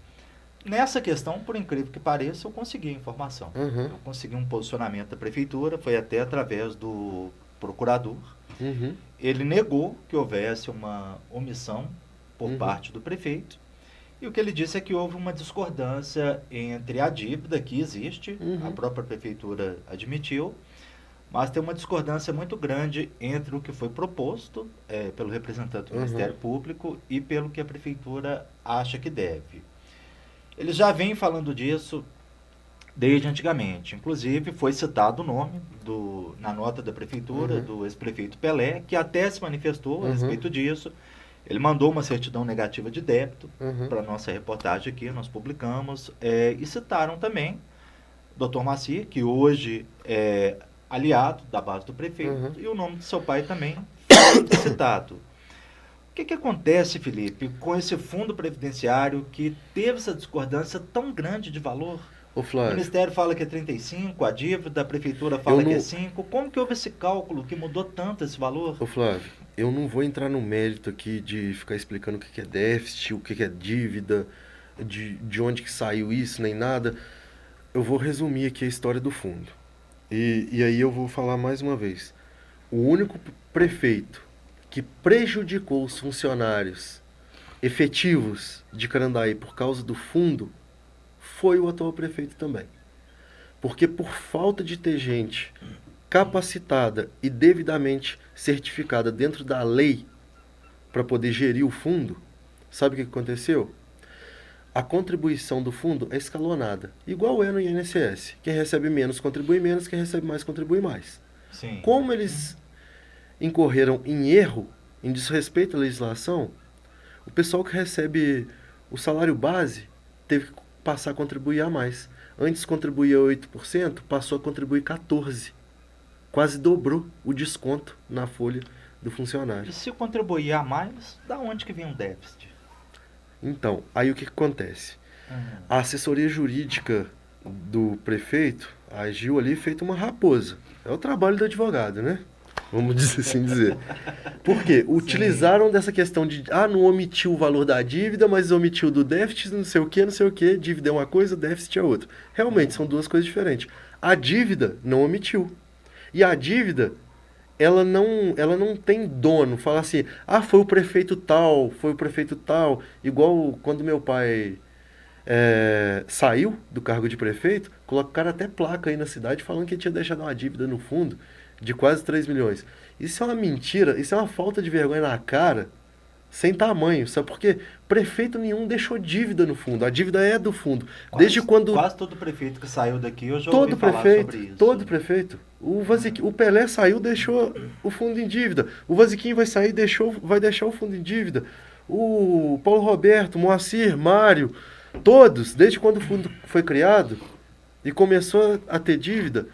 Speaker 1: Nessa questão, por incrível que pareça, eu consegui a informação. Eu consegui um posicionamento da prefeitura, foi até através do procurador. Ele negou que houvesse uma omissão por parte do prefeito. E o que ele disse é que houve uma discordância entre a dívida que existe, a própria prefeitura admitiu, mas tem uma discordância muito grande entre o que foi proposto pelo representante do Ministério Público e pelo que a prefeitura acha que deve. Ele já vem falando disso desde antigamente. Inclusive, foi citado o nome na nota da prefeitura, do ex-prefeito Pelé, que até se manifestou a respeito disso. Ele mandou uma certidão negativa de débito para a nossa reportagem aqui, nós publicamos, e citaram também o Dr. Macir, que hoje é aliado da base do prefeito, e o nome de seu pai também foi citado. O que acontece, Felipe, com esse fundo previdenciário que teve essa discordância tão grande de valor?
Speaker 2: Ô, Flávio,
Speaker 1: o Ministério fala que é 35, a dívida, a prefeitura fala que é 5. Como que houve esse cálculo que mudou tanto esse valor?
Speaker 2: Ô, Flávio, eu não vou entrar no mérito aqui de ficar explicando o que é déficit, o que é dívida, de onde que saiu isso, nem nada. Eu vou resumir aqui a história do fundo. E aí eu vou falar mais uma vez. O único prefeito que prejudicou os funcionários efetivos de Carandaí por causa do fundo foi o atual prefeito também. Porque por falta de ter gente capacitada e devidamente certificada dentro da lei para poder gerir o fundo, sabe o que aconteceu? A contribuição do fundo é escalonada, igual é no INSS. Quem recebe menos contribui menos, quem recebe mais contribui mais.
Speaker 1: Sim.
Speaker 2: Como eles incorreram em erro, em desrespeito à legislação, o pessoal que recebe o salário base teve que passar a contribuir a mais. Antes contribuía 8%, passou a contribuir 14%. Quase dobrou o desconto na folha do funcionário.
Speaker 1: E se contribuir a mais, da onde que vem o déficit?
Speaker 2: Então, aí o que acontece? A assessoria jurídica do prefeito agiu ali feito uma raposa. É o trabalho do advogado, né? Vamos assim dizer. Por quê? Utilizaram dessa questão de, não omitiu o valor da dívida, mas omitiu do déficit, não sei o que, dívida é uma coisa, déficit é outra. Realmente, são duas coisas diferentes. A dívida não omitiu. E a dívida, ela não tem dono. Fala assim, foi o prefeito tal, Igual quando meu pai saiu do cargo de prefeito, colocaram até placa aí na cidade falando que ele tinha deixado uma dívida no fundo de quase 3 milhões. Isso é uma mentira, isso é uma falta de vergonha na cara, sem tamanho. Sabe por quê? Prefeito nenhum deixou dívida no fundo. A dívida é do fundo. Desde quando...
Speaker 1: Quase todo prefeito que saiu daqui, eu já ouvi falar sobre isso.
Speaker 2: Todo prefeito. O Pelé saiu, deixou o fundo em dívida. O Vaziquinho vai sair, vai deixar o fundo em dívida. O Paulo Roberto, Moacir, Mário, todos, desde quando o fundo foi criado e começou a ter dívida,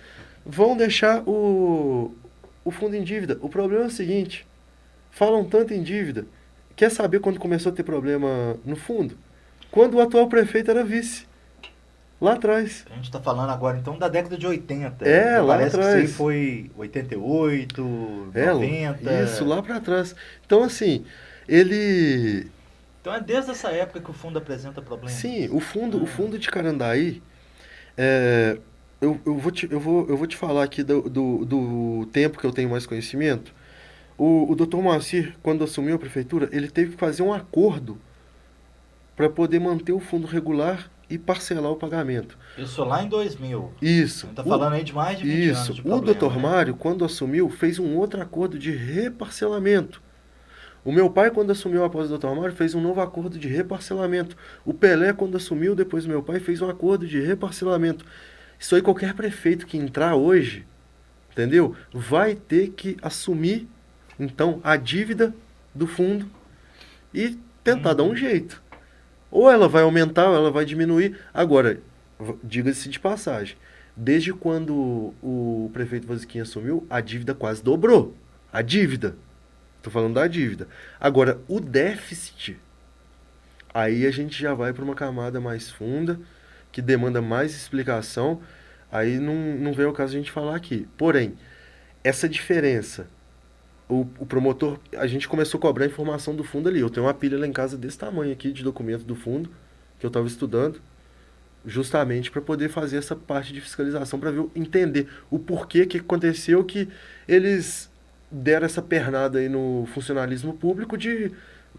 Speaker 2: vão deixar o fundo em dívida. O problema é o seguinte, falam tanto em dívida, quer saber quando começou a ter problema no fundo? Quando o atual prefeito era vice. Lá atrás.
Speaker 1: A gente está falando agora, então, da década de 80.
Speaker 2: Lá
Speaker 1: parece
Speaker 2: atrás.
Speaker 1: Que isso aí foi 88, 90.
Speaker 2: Isso, lá para trás. Então, assim, ele...
Speaker 1: Então é desde essa época que o fundo apresenta problemas?
Speaker 2: Sim, o fundo de Carandaí... Eu vou te falar aqui do tempo que eu tenho mais conhecimento. O Dr. Moacir, quando assumiu a prefeitura, ele teve que fazer um acordo para poder manter o fundo regular e parcelar o pagamento.
Speaker 1: Isso lá em 2000.
Speaker 2: Isso.
Speaker 1: A gente está falando aí de mais de 20 anos de problema.
Speaker 2: O Dr. Mário, quando assumiu, fez um outro acordo de reparcelamento. O meu pai, quando assumiu após o Dr. Mário, fez um novo acordo de reparcelamento. O Pelé, quando assumiu, depois do meu pai, fez um acordo de reparcelamento. Isso aí, qualquer prefeito que entrar hoje, entendeu? Vai ter que assumir, então, a dívida do fundo e tentar dar um jeito. Ou ela vai aumentar, ou ela vai diminuir. Agora, diga-se de passagem, desde quando o prefeito Vaziquinha assumiu, a dívida quase dobrou. A dívida. Estou falando da dívida. Agora, o déficit, aí a gente já vai para uma camada mais funda, que demanda mais explicação, aí não vem o caso de a gente falar aqui. Porém, essa diferença, o promotor, a gente começou a cobrar a informação do fundo ali. Eu tenho uma pilha lá em casa desse tamanho aqui, de documento do fundo, que eu estava estudando, justamente para poder fazer essa parte de fiscalização, para entender o porquê que aconteceu, que eles deram essa pernada aí no funcionalismo público de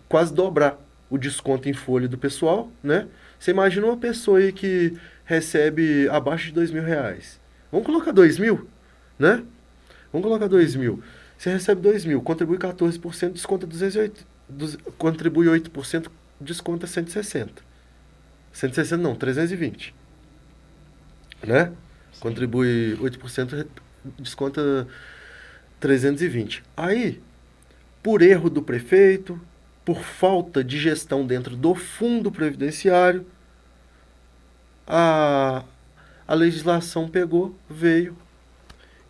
Speaker 2: quase dobrar o desconto em folha do pessoal, né? Você imagina uma pessoa aí que recebe abaixo de R$2.000. Vamos colocar 2.000, né? Vamos colocar 2.000. Você recebe 2.000, contribui 14%, desconta 208, contribui 8%, desconta 160. 160 não, 320. Né? Sim. Contribui 8%, desconta 320. Aí, por erro do prefeito, por falta de gestão dentro do fundo previdenciário, a legislação veio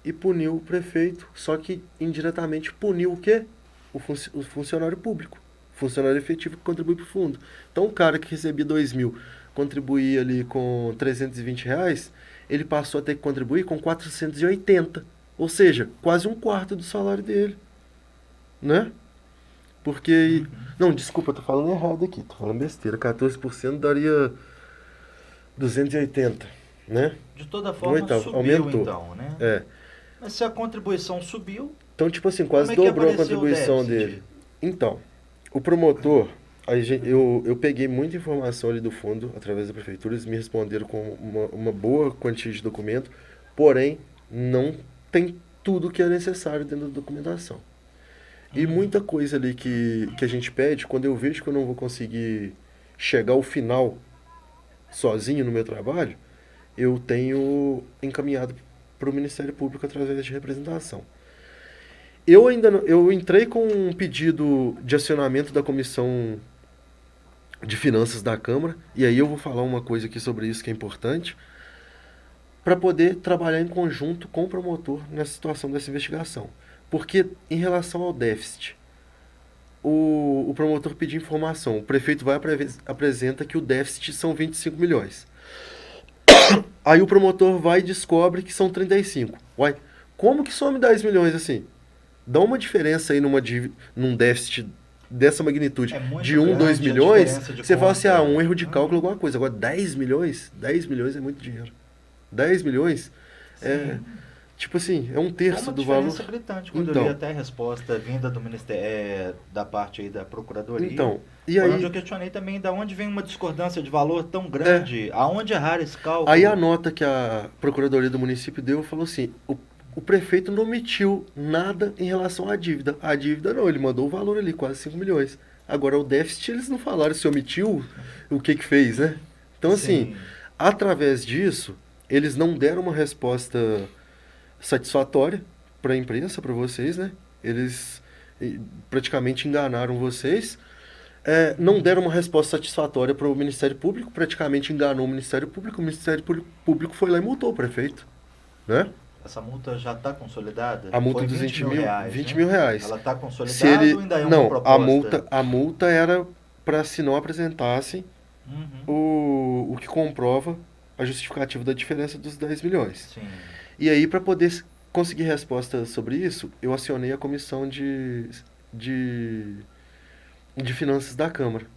Speaker 2: e puniu o prefeito, só que indiretamente puniu o quê? O funcionário público, funcionário efetivo que contribui para o fundo. Então o cara que recebia 2.000, contribuía ali com R$320, ele passou a ter que contribuir com 480, ou seja, quase um quarto do salário dele, né? Porque... Não, desculpa, eu tô falando errado aqui. Tô falando besteira. 14% daria 280, né?
Speaker 1: De toda
Speaker 2: Um
Speaker 1: forma,
Speaker 2: oitavo.
Speaker 1: subiu
Speaker 2: Aumentou.
Speaker 1: então, né?
Speaker 2: É.
Speaker 1: Mas se a contribuição subiu,
Speaker 2: Então, tipo assim,
Speaker 1: como
Speaker 2: quase
Speaker 1: é que
Speaker 2: dobrou a
Speaker 1: apareceu o
Speaker 2: contribuição
Speaker 1: déficit?
Speaker 2: dele. Então, o promotor, eu peguei muita informação ali do fundo, através da prefeitura, eles me responderam com uma boa quantia de documento, porém, não tem tudo que é necessário dentro da documentação. E muita coisa ali que a gente pede, quando eu vejo que eu não vou conseguir chegar ao final sozinho no meu trabalho, eu tenho encaminhado para o Ministério Público através de representação. Eu entrei com um pedido de acionamento da Comissão de Finanças da Câmara, e aí eu vou falar uma coisa aqui sobre isso que é importante, para poder trabalhar em conjunto com o promotor nessa situação dessa investigação. Porque, em relação ao déficit, o promotor pediu informação, o prefeito vai apresenta que o déficit são 25 milhões. Aí o promotor vai e descobre que são 35. Uai, como que some 10 milhões assim? Dá uma diferença aí num déficit dessa magnitude
Speaker 1: É muito
Speaker 2: de 1, 2
Speaker 1: grande a
Speaker 2: milhões,
Speaker 1: diferença de
Speaker 2: você fala assim,
Speaker 1: conta.
Speaker 2: um erro de cálculo, alguma coisa. Agora, 10 milhões? 10 milhões é muito dinheiro. 10 milhões é, tipo assim, é um
Speaker 1: Foi
Speaker 2: terço
Speaker 1: uma
Speaker 2: do valor.
Speaker 1: diferença gritante quando eu
Speaker 2: Então.
Speaker 1: li até a resposta vinda do Ministério, da parte aí da Procuradoria.
Speaker 2: Então, e
Speaker 1: Foi
Speaker 2: aí,
Speaker 1: onde eu questionei também da onde vem uma discordância de valor tão grande, aonde errar esse cálculo.
Speaker 2: aí a nota que a Procuradoria do município deu falou assim, o prefeito não omitiu nada em relação à dívida. A dívida não, ele mandou o valor ali, quase 5 milhões. Agora o déficit eles não falaram se omitiu, o que fez, né? Então assim,
Speaker 1: Sim.
Speaker 2: através disso, eles não deram uma resposta satisfatória para a imprensa, para vocês, né? Eles praticamente enganaram vocês. Não deram uma resposta satisfatória para o Ministério Público, praticamente enganou o Ministério Público. O Ministério Público foi lá e multou o prefeito, né?
Speaker 1: Essa multa já está consolidada?
Speaker 2: A multa
Speaker 1: Foi
Speaker 2: dos 20 mil,
Speaker 1: reais,
Speaker 2: 20
Speaker 1: né?
Speaker 2: mil reais.
Speaker 1: Ela está
Speaker 2: Se
Speaker 1: consolidada
Speaker 2: ele,
Speaker 1: ou ainda é uma
Speaker 2: não,
Speaker 1: proposta?
Speaker 2: a multa era para se não apresentassem o que comprova a justificativa da diferença dos 10 milhões.
Speaker 1: Sim.
Speaker 2: E aí, para poder conseguir resposta sobre isso, eu acionei a comissão de finanças da Câmara.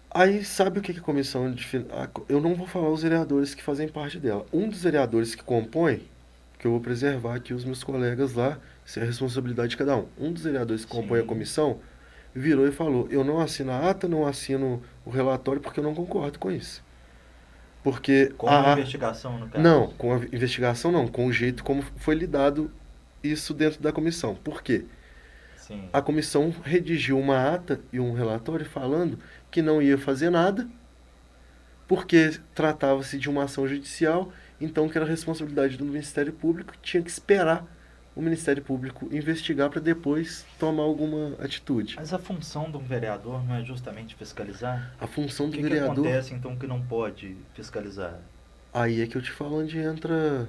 Speaker 2: Aí, sabe o que a comissão de finanças... Eu não vou falar os vereadores que fazem parte dela. Um dos vereadores que compõe, que eu vou preservar aqui os meus colegas lá, isso é a responsabilidade de cada um. Um dos vereadores que compõe a comissão virou e falou, eu não assino a ata, não assino o relatório porque eu não concordo com isso. Porque
Speaker 1: Com a investigação, no caso?
Speaker 2: Não, com a investigação não, com o jeito como foi lidado isso dentro da comissão. Por quê?
Speaker 1: Sim.
Speaker 2: A comissão redigiu uma ata e um relatório falando que não ia fazer nada, porque tratava-se de uma ação judicial, então que era responsabilidade do Ministério Público, tinha que esperar o Ministério Público investigar para depois tomar alguma atitude.
Speaker 1: Mas a função de um vereador não é justamente fiscalizar?
Speaker 2: A função
Speaker 1: O
Speaker 2: do
Speaker 1: que
Speaker 2: vereador...
Speaker 1: acontece então que não pode fiscalizar?
Speaker 2: Aí é que eu te falo onde entra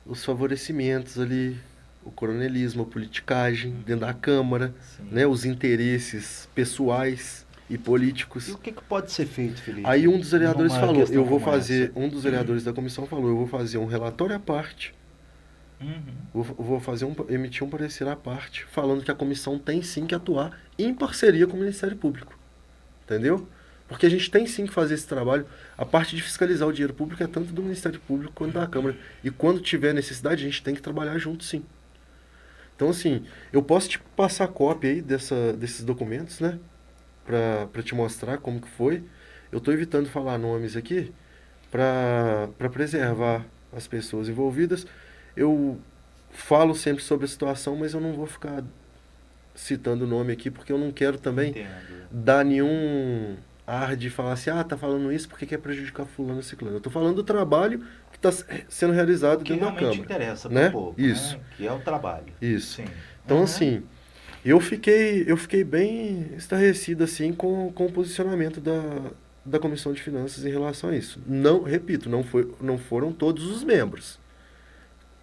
Speaker 2: os favorecimentos ali, o coronelismo, a politicagem dentro da Câmara, né, os interesses pessoais e políticos.
Speaker 1: E o que pode ser feito, Felipe?
Speaker 2: Aí um dos vereadores
Speaker 1: numa
Speaker 2: falou,
Speaker 1: questão
Speaker 2: eu vou
Speaker 1: como
Speaker 2: fazer,
Speaker 1: essa?
Speaker 2: um dos vereadores da comissão falou, eu vou fazer um relatório à parte, vou emitir um parecer à parte, falando que a comissão tem sim que atuar em parceria com o Ministério Público. Entendeu? Porque a gente tem sim que fazer esse trabalho. A parte de fiscalizar o dinheiro público é tanto do Ministério Público quanto da Câmara. E quando tiver necessidade, a gente tem que trabalhar junto sim. Então, assim, eu posso te passar cópia aí desses documentos, né? Pra te mostrar como que foi. Eu estou evitando falar nomes aqui para preservar as pessoas envolvidas. Eu falo sempre sobre a situação, mas eu não vou ficar citando o nome aqui, porque eu não quero também dar nenhum ar de falar assim, tá falando isso porque quer prejudicar fulano e ciclano. Eu estou falando do trabalho que está sendo realizado dentro da Câmara.
Speaker 1: Que realmente interessa
Speaker 2: né?
Speaker 1: pro povo,
Speaker 2: Isso.
Speaker 1: né? Que é o trabalho.
Speaker 2: Isso.
Speaker 1: Sim.
Speaker 2: Então, assim, eu fiquei bem estarrecido assim, com o posicionamento da Comissão de Finanças em relação a isso. Não, repito, não foram todos os membros.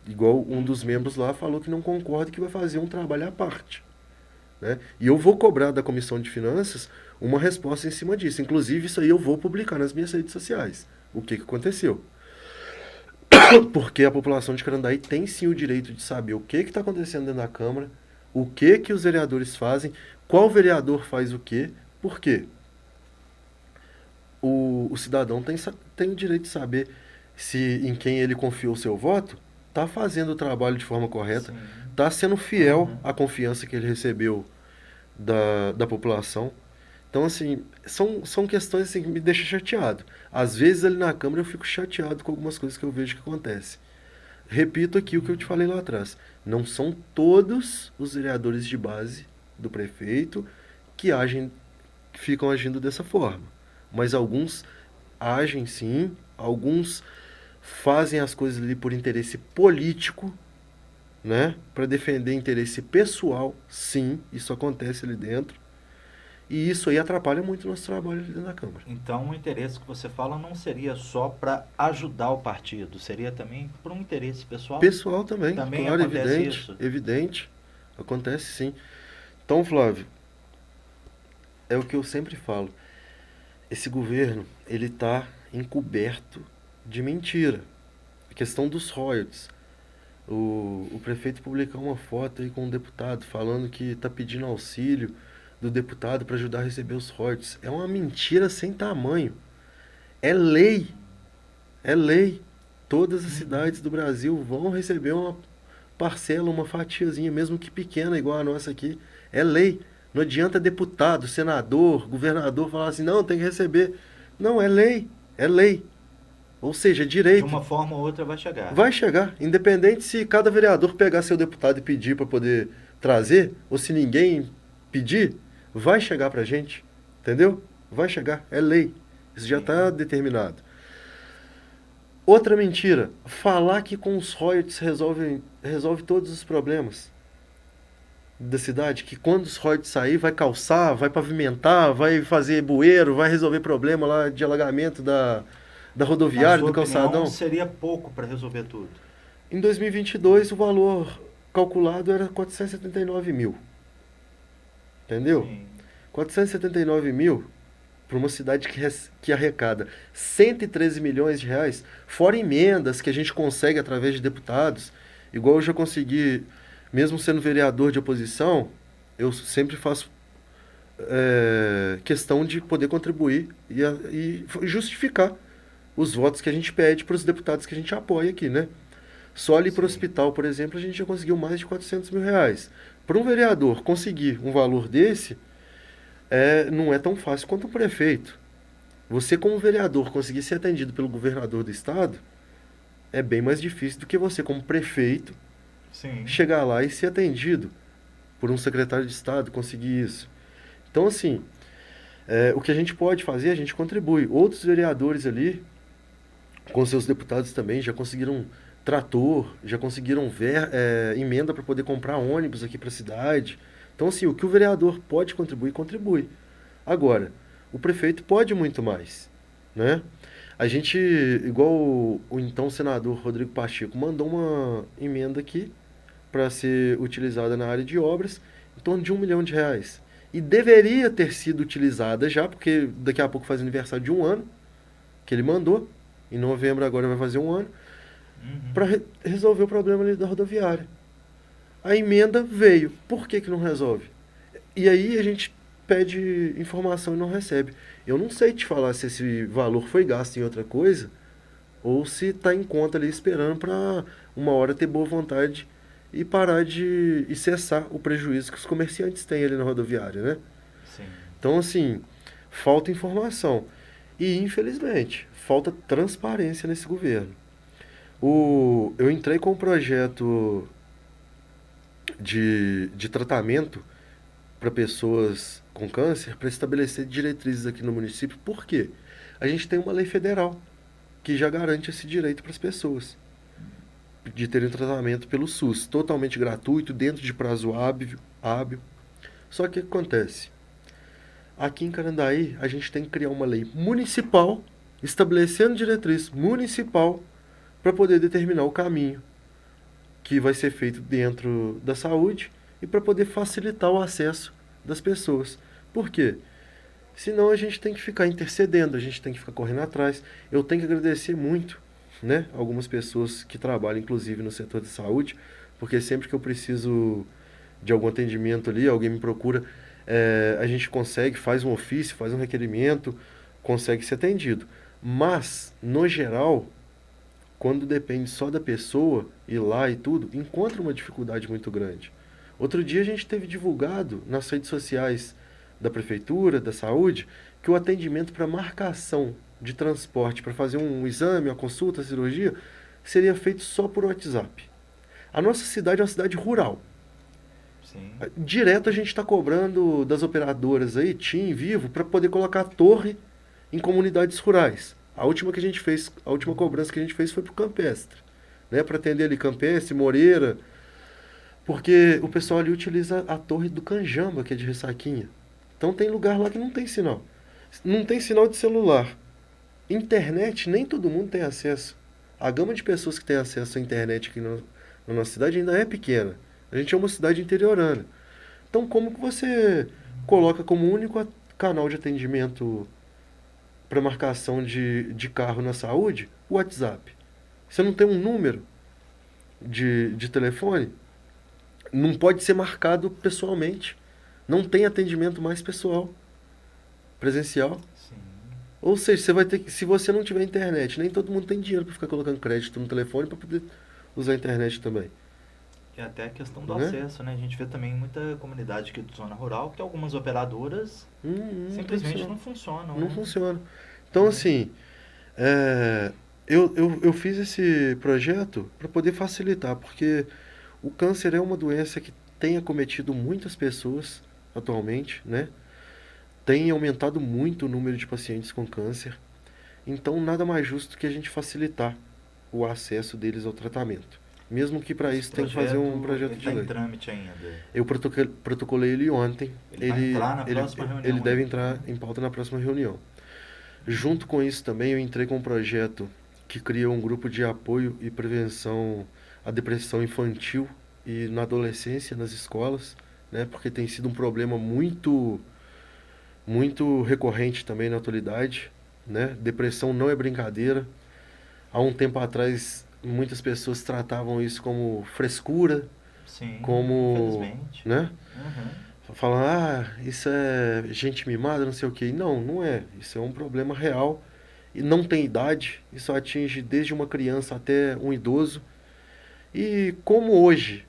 Speaker 2: Igual um dos membros lá falou que não concorda, que vai fazer um trabalho à parte. Né? E eu vou cobrar da Comissão de Finanças uma resposta em cima disso. Inclusive, isso aí eu vou publicar nas minhas redes sociais. O que aconteceu. Porque a população de Carandaí tem sim o direito de saber o que está acontecendo dentro da Câmara, o que os vereadores fazem, qual vereador faz o quê, por quê. O cidadão tem o direito de saber se em quem ele confiou o seu voto está fazendo o trabalho de forma correta,
Speaker 1: Sim.
Speaker 2: está sendo fiel à confiança que ele recebeu da população. Então, assim, são questões assim, que me deixam chateado. Às vezes, ali na Câmara, eu fico chateado com algumas coisas que eu vejo que acontecem. Repito aqui o que eu te falei lá atrás. Não são todos os vereadores de base do prefeito que ficam agindo dessa forma. Mas alguns agem sim, alguns fazem as coisas ali por interesse político, né? Para defender interesse pessoal, sim, isso acontece ali dentro. E isso aí atrapalha muito o nosso trabalho ali dentro da Câmara.
Speaker 1: Então, o interesse que você fala não seria só para ajudar o partido, seria também por um interesse pessoal?
Speaker 2: Pessoal também,
Speaker 1: Também
Speaker 2: claro,
Speaker 1: acontece
Speaker 2: evidente,
Speaker 1: isso?
Speaker 2: evidente. Acontece sim. Então, Flávio, é o que eu sempre falo. Esse governo, ele está encoberto de mentira. A questão dos royalties. O prefeito publicou uma foto aí com um deputado falando que está pedindo auxílio do deputado para ajudar a receber os royalties. É uma mentira sem tamanho. É lei. É lei. Todas as cidades do Brasil vão receber uma parcela, uma fatiazinha, mesmo que pequena, igual a nossa aqui. É lei. Não adianta deputado, senador, governador falar assim, não, tem que receber. Não, é lei. É lei. Ou seja, é
Speaker 1: De
Speaker 2: direito.
Speaker 1: uma forma ou outra vai chegar.
Speaker 2: Vai chegar. Independente se cada vereador pegar seu deputado e pedir para poder trazer, ou se ninguém pedir, vai chegar pra gente. Entendeu? Vai chegar. É lei. Isso já está determinado. Outra mentira. Falar que com os royalties resolve todos os problemas da cidade. Que quando os royalties sair, vai calçar, vai pavimentar, vai fazer bueiro, vai resolver problema lá de alagamento da rodoviária, do calçadão.
Speaker 1: Seria pouco para resolver tudo.
Speaker 2: Em 2022, o valor calculado era 479 mil. Entendeu?
Speaker 1: Sim.
Speaker 2: 479 mil para uma cidade que arrecada 113 milhões de reais, fora emendas que a gente consegue através de deputados. Igual eu já consegui, mesmo sendo vereador de oposição, eu sempre faço questão de poder contribuir e justificar os votos que a gente pede para os deputados que a gente apoia aqui, né? Só ali para o hospital, por exemplo, a gente já conseguiu mais de 400 mil reais. Para um vereador conseguir um valor desse, não é tão fácil quanto um prefeito. Você, como vereador, conseguir ser atendido pelo governador do estado, é bem mais difícil do que você, como prefeito,
Speaker 1: Sim.
Speaker 2: chegar lá e ser atendido por um secretário de estado, conseguir isso. Então, assim, o que a gente pode fazer, a gente contribui. Outros vereadores ali, com seus deputados também, já conseguiram trator, já conseguiram emenda para poder comprar ônibus aqui para a cidade. Então, assim, o que o vereador pode contribuir, contribui. Agora, o prefeito pode muito mais, né? A gente, igual o então senador Rodrigo Pacheco, mandou uma emenda aqui para ser utilizada na área de obras, em torno de R$1 milhão. E deveria ter sido utilizada já, porque daqui a pouco faz aniversário de 1 ano, que ele mandou. Em novembro agora vai fazer 1 ano. Para resolver o problema ali da rodoviária. A emenda veio. Por que não resolve? E aí a gente pede informação e não recebe. Eu não sei te falar se esse valor foi gasto em outra coisa ou se está em conta ali esperando para uma hora ter boa vontade e parar e cessar o prejuízo que os comerciantes têm ali na rodoviária, né?
Speaker 1: Sim.
Speaker 2: Então, assim, falta informação. E, infelizmente, falta transparência nesse governo. Eu entrei com um projeto de tratamento para pessoas com câncer para estabelecer diretrizes aqui no município. Por quê? A gente tem uma lei federal que já garante esse direito para as pessoas de terem tratamento pelo SUS, totalmente gratuito, dentro de prazo hábil. Só que o que acontece? Aqui em Carandaí, a gente tem que criar uma lei municipal, estabelecendo diretriz municipal para poder determinar o caminho que vai ser feito dentro da saúde e para poder facilitar o acesso das pessoas. Por quê? Senão a gente tem que ficar intercedendo, a gente tem que ficar correndo atrás. Eu tenho que agradecer muito, né, algumas pessoas que trabalham, inclusive, no setor de saúde, porque sempre que eu preciso de algum atendimento ali, alguém me procura, A gente consegue, faz um ofício, faz um requerimento, consegue ser atendido. Mas, no geral, quando depende só da pessoa, ir lá e tudo, encontra uma dificuldade muito grande. Outro dia a gente teve divulgado nas redes sociais da prefeitura, da saúde, que o atendimento para marcação de transporte, para fazer um exame, uma consulta, uma cirurgia, seria feito só por WhatsApp. A nossa cidade é uma cidade rural.
Speaker 1: Sim.
Speaker 2: Direto a gente está cobrando das operadoras aí, TIM, Vivo, para poder colocar torre em comunidades rurais. A última cobrança que a gente fez foi para o Campestre, né, para atender ali Campestre, Moreira, porque o pessoal ali utiliza a torre do Canjamba, que é de Ressaquinha. Então tem lugar lá que não tem sinal. Não tem sinal de celular. Internet, nem todo mundo tem acesso. A gama de pessoas que tem acesso à internet aqui na nossa cidade ainda é pequena. A gente é uma cidade interiorana. Então como que você coloca como único canal de atendimento para marcação de carro na saúde o WhatsApp? Você não tem um número de telefone? Não pode ser marcado pessoalmente. Não tem atendimento mais pessoal, presencial.
Speaker 1: Sim.
Speaker 2: Ou seja, você vai ter que, se você não tiver internet, nem todo mundo tem dinheiro para ficar colocando crédito no telefone para poder usar a internet também.
Speaker 1: E até a questão do
Speaker 2: Né?
Speaker 1: acesso, né? A gente vê também muita comunidade aqui de zona rural que algumas operadoras simplesmente
Speaker 2: funciona.
Speaker 1: não funcionam,
Speaker 2: Não
Speaker 1: né?
Speaker 2: funciona. Então, assim, eu fiz esse projeto para poder facilitar, porque o câncer é uma doença que tem acometido muitas pessoas atualmente, né? Tem aumentado muito o número de pacientes com câncer. Então, nada mais justo que a gente facilitar o acesso deles ao tratamento. Mesmo que para isso tem que fazer um projeto de
Speaker 1: Está em
Speaker 2: lei.
Speaker 1: trâmite ainda.
Speaker 2: Eu protocolei ele ontem.
Speaker 1: Ele vai entrar na próxima reunião.
Speaker 2: Ele deve
Speaker 1: ainda.
Speaker 2: entrar em pauta na próxima reunião. Junto com isso também eu entrei com um projeto que cria um grupo de apoio e prevenção à depressão infantil e na adolescência nas escolas, né? Porque tem sido um problema muito recorrente também na atualidade, né? Depressão não é brincadeira. Há um tempo atrás muitas pessoas tratavam isso como frescura,
Speaker 1: Sim,
Speaker 2: como,
Speaker 1: infelizmente.
Speaker 2: né?
Speaker 1: Uhum.
Speaker 2: Falam, isso é gente mimada, não sei o quê. Não, não é. Isso é um problema real e não tem idade. Isso atinge desde uma criança até um idoso. E como hoje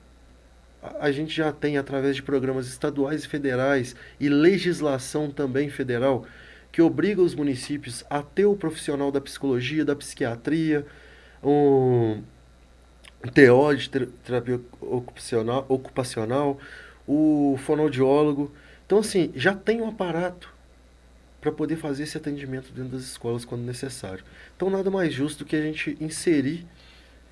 Speaker 2: a gente já tem, através de programas estaduais e federais e legislação também federal, que obriga os municípios a ter o profissional da psicologia, da psiquiatria, um TO de terapia ocupacional, o fonoaudiólogo. Então, assim, já tem um aparato para poder fazer esse atendimento dentro das escolas quando necessário. Então, nada mais justo do que a gente inserir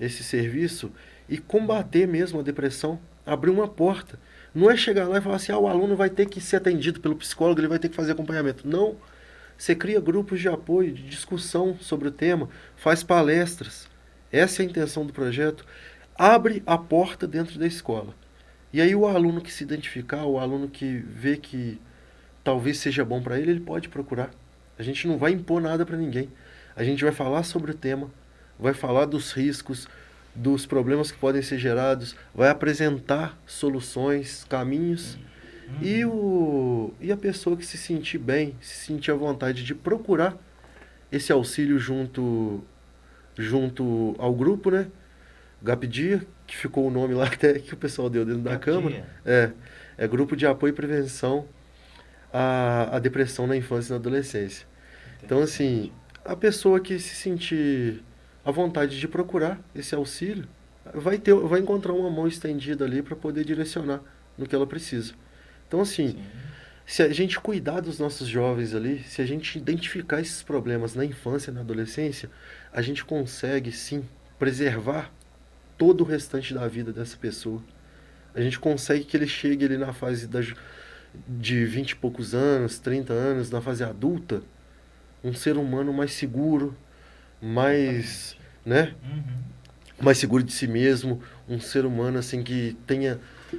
Speaker 2: esse serviço e combater mesmo a depressão, abrir uma porta. Não é chegar lá e falar assim, o aluno vai ter que ser atendido pelo psicólogo, ele vai ter que fazer acompanhamento. Não. Você cria grupos de apoio, de discussão sobre o tema, faz palestras. Essa é a intenção do projeto. Abre a porta dentro da escola. E aí o aluno que se identificar, o aluno que vê que talvez seja bom para ele, ele pode procurar. A gente não vai impor nada para ninguém. A gente vai falar sobre o tema, vai falar dos riscos, dos problemas que podem ser gerados, vai apresentar soluções, caminhos. E a pessoa que se sentir bem, se sentir à vontade de procurar esse auxílio junto ao grupo, né? GAPDIA, que ficou o nome lá até que o pessoal deu dentro da Câmara. É Grupo de Apoio e Prevenção à Depressão na Infância e na Adolescência. Então, assim, a pessoa que se sentir à vontade de procurar esse auxílio vai encontrar uma mão estendida ali para poder direcionar no que ela precisa. Então, assim,
Speaker 1: Sim.
Speaker 2: se a gente cuidar dos nossos jovens ali, se a gente identificar esses problemas na infância e na adolescência, a gente consegue, sim, preservar todo o restante da vida dessa pessoa. A gente consegue que ele chegue ali na fase de 20 e poucos anos, 30 anos, na fase adulta, um ser humano mais seguro, mais, né? Mais seguro de si mesmo, um ser humano assim que tenha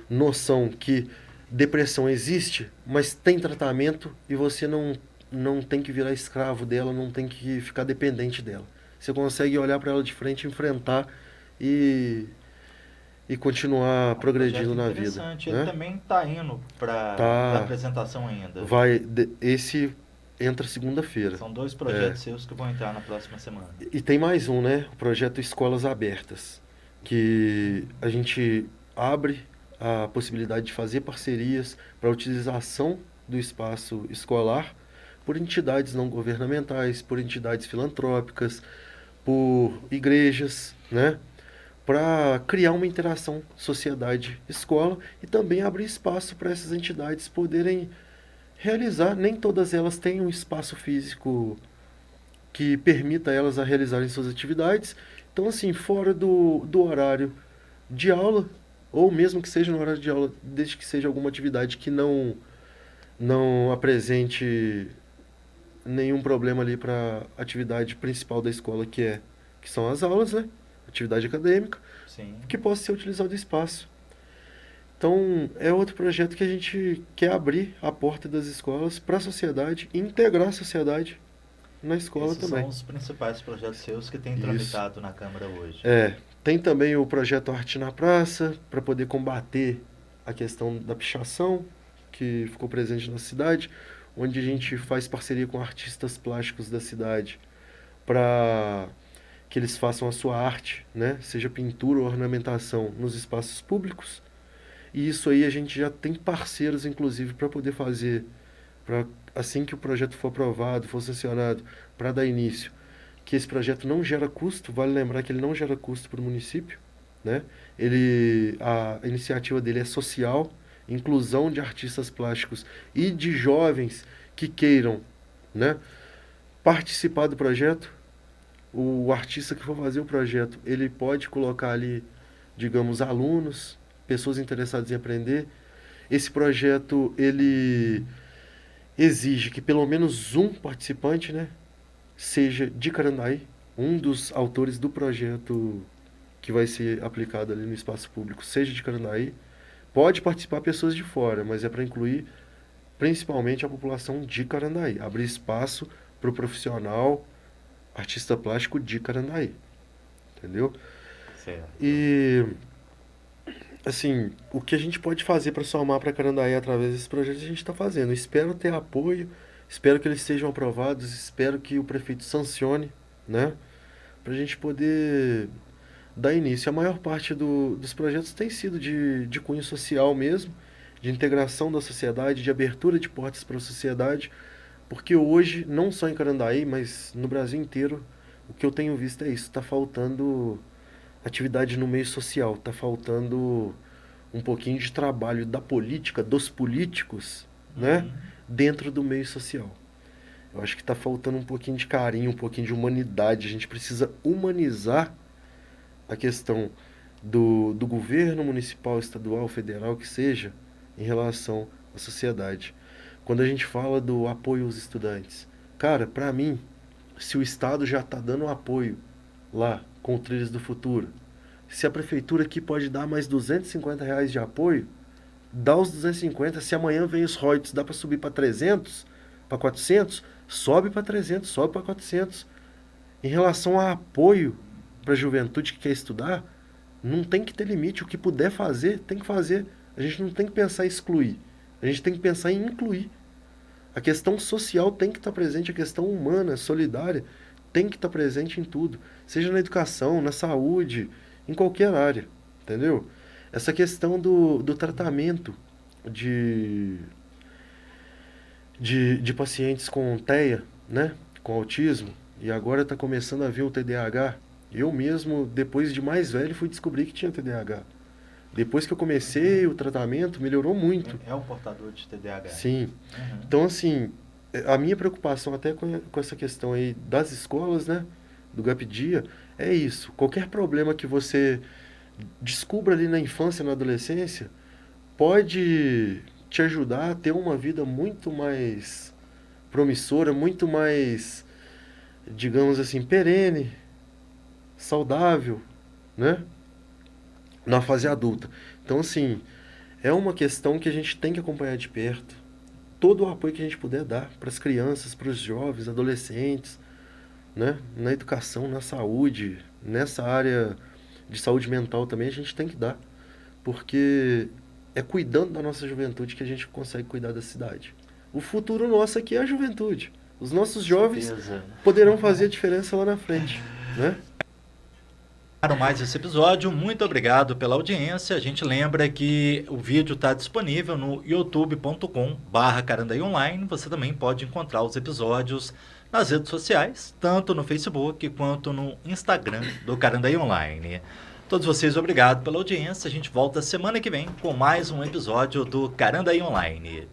Speaker 2: noção que depressão existe, mas tem tratamento e você não tem que virar escravo dela, não tem que ficar dependente dela. Você consegue olhar para ela de frente, enfrentar e e continuar progredindo na vida.
Speaker 1: Interessante.
Speaker 2: Né?
Speaker 1: Ele também está indo para
Speaker 2: Tá.
Speaker 1: a apresentação ainda.
Speaker 2: Esse entra segunda-feira.
Speaker 1: São 2 projetos seus que vão entrar na próxima semana.
Speaker 2: E tem mais um, né? O projeto Escolas Abertas, que a gente abre a possibilidade de fazer parcerias para a utilização do espaço escolar por entidades não governamentais, por entidades filantrópicas, por igrejas, né? Para criar uma interação sociedade-escola e também abrir espaço para essas entidades poderem realizar. Nem todas elas têm um espaço físico que permita elas a realizarem suas atividades. Então, assim, fora do horário de aula, ou mesmo que seja no horário de aula, desde que seja alguma atividade que não apresente nenhum problema ali para a atividade principal da escola, que são as aulas, né? Atividade acadêmica,
Speaker 1: Sim.
Speaker 2: que possa ser utilizado o espaço. Então, é outro projeto que a gente quer abrir a porta das escolas para a sociedade e integrar a sociedade na escola
Speaker 1: Esses
Speaker 2: também.
Speaker 1: são os principais projetos seus que têm tramitado na Câmara hoje.
Speaker 2: Tem também o projeto Arte na Praça, para poder combater a questão da pichação, que ficou presente na cidade, onde a gente faz parceria com artistas plásticos da cidade para que eles façam a sua arte, né? Seja pintura ou ornamentação nos espaços públicos. E isso aí a gente já tem parceiros, inclusive, para poder fazer, para assim que o projeto for aprovado, for sancionado, para dar início. Que esse projeto não gera custo, vale lembrar que ele não gera custo para o município, né? A iniciativa dele é social, inclusão de artistas plásticos e de jovens que queiram, né, participar do projeto. O artista que for fazer o projeto, ele pode colocar ali, digamos, alunos, pessoas interessadas em aprender. Esse projeto, ele exige que pelo menos um participante, né, seja de Carandaí, um dos autores do projeto que vai ser aplicado ali no espaço público, seja de Carandaí. Pode participar pessoas de fora, mas é para incluir principalmente a população de Carandaí. Abrir espaço para o profissional artista plástico de Carandaí. Entendeu?
Speaker 1: Certo.
Speaker 2: E, assim, o que a gente pode fazer para somar para Carandaí através desse projeto, a gente está fazendo. Espero ter apoio, espero que eles sejam aprovados, espero que o prefeito sancione, né? Para a gente poder dar início. A maior parte dos projetos tem sido de cunho social mesmo, de integração da sociedade, de abertura de portas para a sociedade, porque hoje, não só em Carandaí, mas no Brasil inteiro, o que eu tenho visto é isso, está faltando atividade no meio social, está faltando um pouquinho de trabalho da política, dos políticos, né, dentro do meio social. Eu acho que está faltando um pouquinho de carinho, um pouquinho de humanidade. A gente precisa humanizar a questão do governo municipal, estadual, federal, que seja, em relação à sociedade. Quando a gente fala do apoio aos estudantes, cara, para mim, se o Estado já está dando apoio lá com o Trilhos do Futuro, se a prefeitura aqui pode dar mais R$ 250 de apoio, dá os 250. Se amanhã vem os royalties, dá para subir para 300, para 400, sobe para 300, sobe para 400. Em relação a apoio para a juventude que quer estudar, não tem que ter limite. O que puder fazer, tem que fazer. A gente não tem que pensar em excluir. A gente tem que pensar em incluir. A questão social tem que estar presente, a questão humana, solidária, tem que estar presente em tudo. Seja na educação, na saúde, em qualquer área, entendeu? Essa questão do tratamento de pacientes com TEA, né? Com autismo, e agora está começando a vir o TDAH. Eu mesmo, depois de mais velho, fui descobrir que tinha TDAH. Depois que eu comecei o tratamento, melhorou muito.
Speaker 1: É um portador de TDAH.
Speaker 2: Sim. Então, assim, a minha preocupação até com essa questão aí das escolas, né? Do Gap Dia, é isso. Qualquer problema que você descubra ali na infância, na adolescência, pode te ajudar a ter uma vida muito mais promissora, muito mais, digamos assim, perene, saudável, né? Na fase adulta. Então, assim, é uma questão que a gente tem que acompanhar de perto. Todo o apoio que a gente puder dar para as crianças, para os jovens, adolescentes, né? Na educação, na saúde, nessa área de saúde mental também a gente tem que dar. porque é cuidando da nossa juventude que a gente consegue cuidar da cidade. O futuro nosso aqui é a juventude. Os nossos jovens poderão fazer a diferença lá na frente, né?
Speaker 1: Para mais esse episódio, muito obrigado pela audiência. A gente lembra que o vídeo está disponível no youtube.com/carandaionline. Você também pode encontrar os episódios nas redes sociais, tanto no Facebook quanto no Instagram do Carandaí Online. Todos vocês, obrigado pela audiência. A gente volta semana que vem com mais um episódio do Carandaí Online.